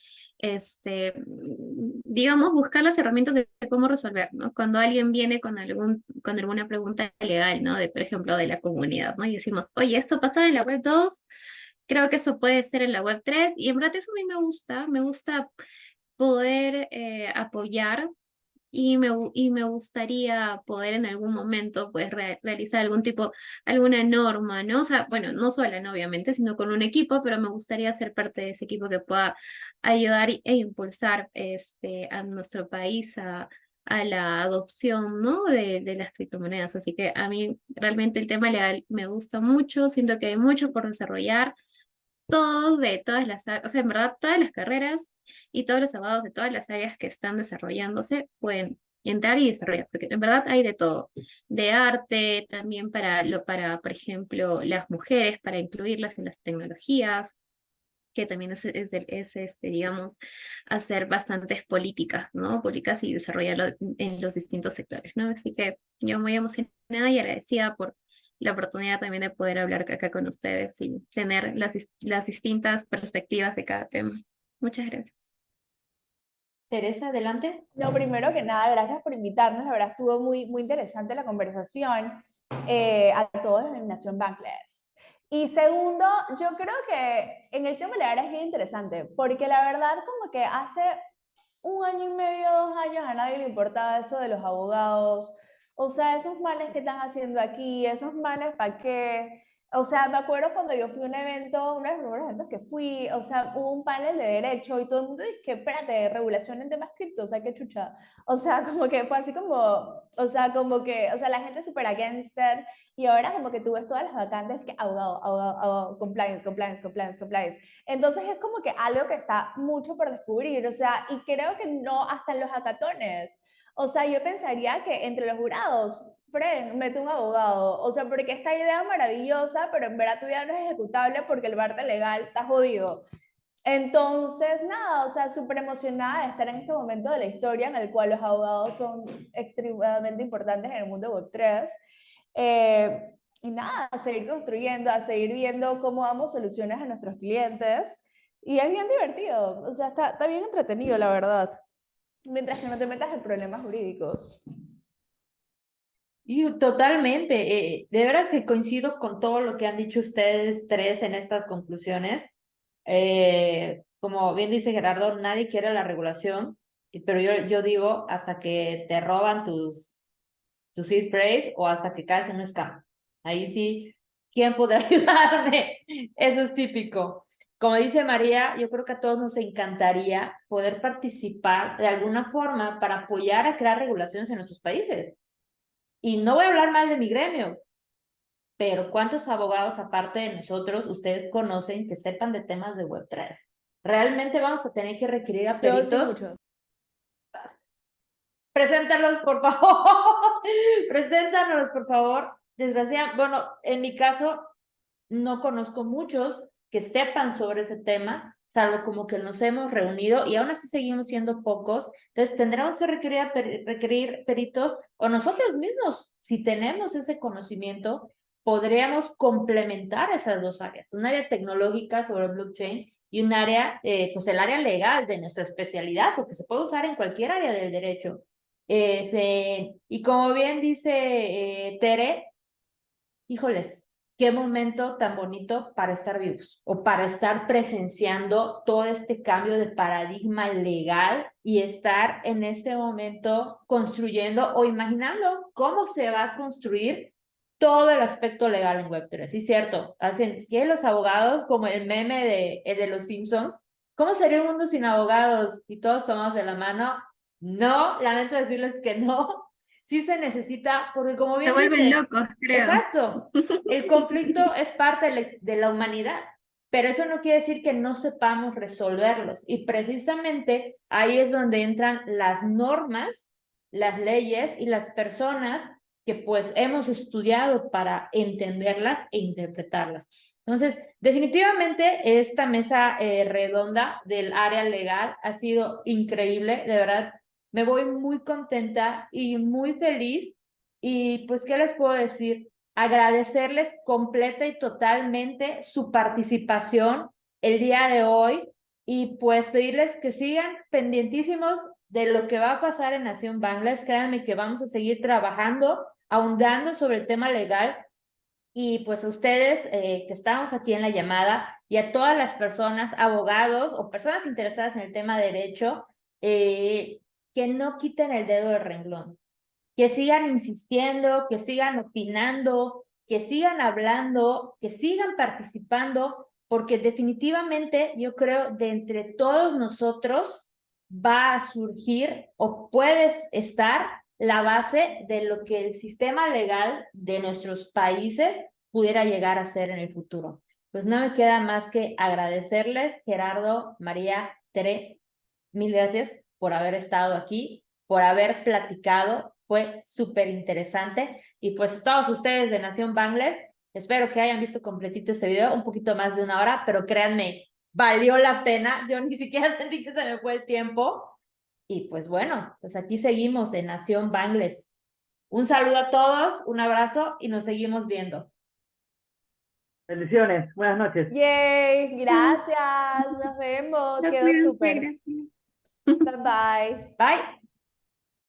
digamos, buscar las herramientas de cómo resolver, ¿no? Cuando alguien viene con alguna pregunta legal, ¿no? De, por ejemplo, de la comunidad, ¿no? Y decimos, oye, esto pasa en la web 2, creo que eso puede ser en la web 3, y en verdad eso a mí me gusta poder apoyar y me gustaría poder en algún momento pues realizar alguna norma, ¿no? O sea, bueno, no sola, ¿no? Obviamente, sino con un equipo, pero me gustaría ser parte de ese equipo que pueda ayudar e impulsar a nuestro país a la adopción, ¿no? De las criptomonedas. Así que a mí realmente el tema legal me gusta mucho, siento que hay mucho por desarrollar todos de todas o sea, en verdad, todas las carreras y todos los abogados de todas las áreas que están desarrollándose pueden entrar y desarrollar, porque en verdad hay de todo, de arte, también para, por ejemplo, las mujeres, para incluirlas en las tecnologías, que también digamos, hacer bastantes políticas, ¿no? Políticas y desarrollarlo en los distintos sectores, ¿no? Así que yo muy emocionada y agradecida por la oportunidad también de poder hablar acá con ustedes y tener las distintas perspectivas de cada tema. Muchas gracias. Teresa, adelante. No, primero que nada, gracias por invitarnos. La verdad estuvo muy, muy interesante la conversación a todos en Nación Bankless. Y segundo, yo creo que en el tema legal es bien interesante, porque la verdad como que hace un año y medio, 2 años a nadie le importaba eso de los abogados. O sea, esos manes que están haciendo aquí, esos manes para qué. O sea, me acuerdo cuando yo fui a un evento, uno de los primeros eventos que fui, o sea, hubo un panel de derecho y todo el mundo dice que, espérate, regulación en temas cripto, o sea, qué chucha. O sea, como que fue así como, o sea, como que, o sea, la gente súper against it, y ahora como que tú ves todas las vacantes que abogado, abogado, abogado, compliance, compliance, compliance, compliance. Entonces es como que algo que está mucho por descubrir, o sea, y creo que no hasta en los hackatones. O sea, yo pensaría que entre los jurados, Fren, mete un abogado. O sea, porque esta idea es maravillosa, pero en verdad tu idea no es ejecutable porque el parte legal está jodido. Entonces, nada, o sea, súper emocionada de estar en este momento de la historia en el cual los abogados son extremadamente importantes en el mundo Web3. Y nada, a seguir construyendo, a seguir viendo cómo damos soluciones a nuestros clientes. Y es bien divertido, o sea, está bien entretenido, la verdad. Mientras que no te metas en problemas jurídicos. Y totalmente, de veras que coincido con todo lo que han dicho ustedes tres en estas conclusiones. Como bien dice Gerardo, nadie quiere la regulación, pero yo digo hasta que te roban tus seed phrase o hasta que caes en un scam. Ahí sí, ¿quién podrá ayudarme? Eso es típico. Como dice María, yo creo que a todos nos encantaría poder participar de alguna forma para apoyar a crear regulaciones en nuestros países. Y no voy a hablar mal de mi gremio, pero ¿cuántos abogados aparte de nosotros ustedes conocen que sepan de temas de Web3? ¿Realmente vamos a tener que requerir a Yo sí peritos? mucho. Preséntalos, por favor. Preséntanos, por favor. Desgraciadamente, bueno, en mi caso, no conozco muchos que sepan sobre ese tema, salvo como que nos hemos reunido y aún así seguimos siendo pocos. Entonces, tendremos que requerir peritos o nosotros mismos, si tenemos ese conocimiento, podríamos complementar esas dos áreas. Un área tecnológica sobre blockchain y un área, pues el área legal de nuestra especialidad, porque se puede usar en cualquier área del derecho. Y como bien dice Tere, híjoles, qué momento tan bonito para estar vivos o para estar presenciando todo este cambio de paradigma legal y estar en este momento construyendo o imaginando cómo se va a construir todo el aspecto legal en Web3. Sí, cierto, hacen que los abogados, como el meme de los Simpsons, ¿cómo sería un mundo sin abogados? Y todos tomamos de la mano. No, lamento decirles que no, sí se necesita, porque como Se bien vuelven dice, locos, creo. exacto, el conflicto es parte de la humanidad, pero eso no quiere decir que no sepamos resolverlos. Y precisamente ahí es donde entran las normas, las leyes y las personas que pues hemos estudiado para entenderlas e interpretarlas. Entonces, definitivamente esta mesa redonda del área legal ha sido increíble, de verdad me voy muy contenta y muy feliz. Y pues, ¿qué les puedo decir? Agradecerles completa y totalmente su participación el día de hoy y pues pedirles que sigan pendientísimos de lo que va a pasar en Nación Bangladesh. Créanme que vamos a seguir trabajando, ahondando sobre el tema legal y pues a ustedes que estamos aquí en la llamada y a todas las personas, abogados o personas interesadas en el tema de derecho, que no quiten el dedo del renglón, que sigan insistiendo, que sigan opinando, que sigan hablando, que sigan participando, porque definitivamente yo creo de entre todos nosotros va a surgir o puede estar la base de lo que el sistema legal de nuestros países pudiera llegar a ser en el futuro. Pues no me queda más que agradecerles, Gerardo, María, Tere, mil gracias por haber estado aquí, por haber platicado, fue súper interesante. Y pues todos ustedes de Nación Bangles, espero que hayan visto completito este video, un poquito más de una hora, pero créanme, valió la pena. Yo ni siquiera sentí que se me fue el tiempo. Y pues bueno, pues aquí seguimos en Nación Bangles. Un saludo a todos, un abrazo y nos seguimos viendo. Bendiciones, buenas noches. Yay, gracias, nos vemos, No, quedó cuídense, súper. gracias. Bye bye. Bye.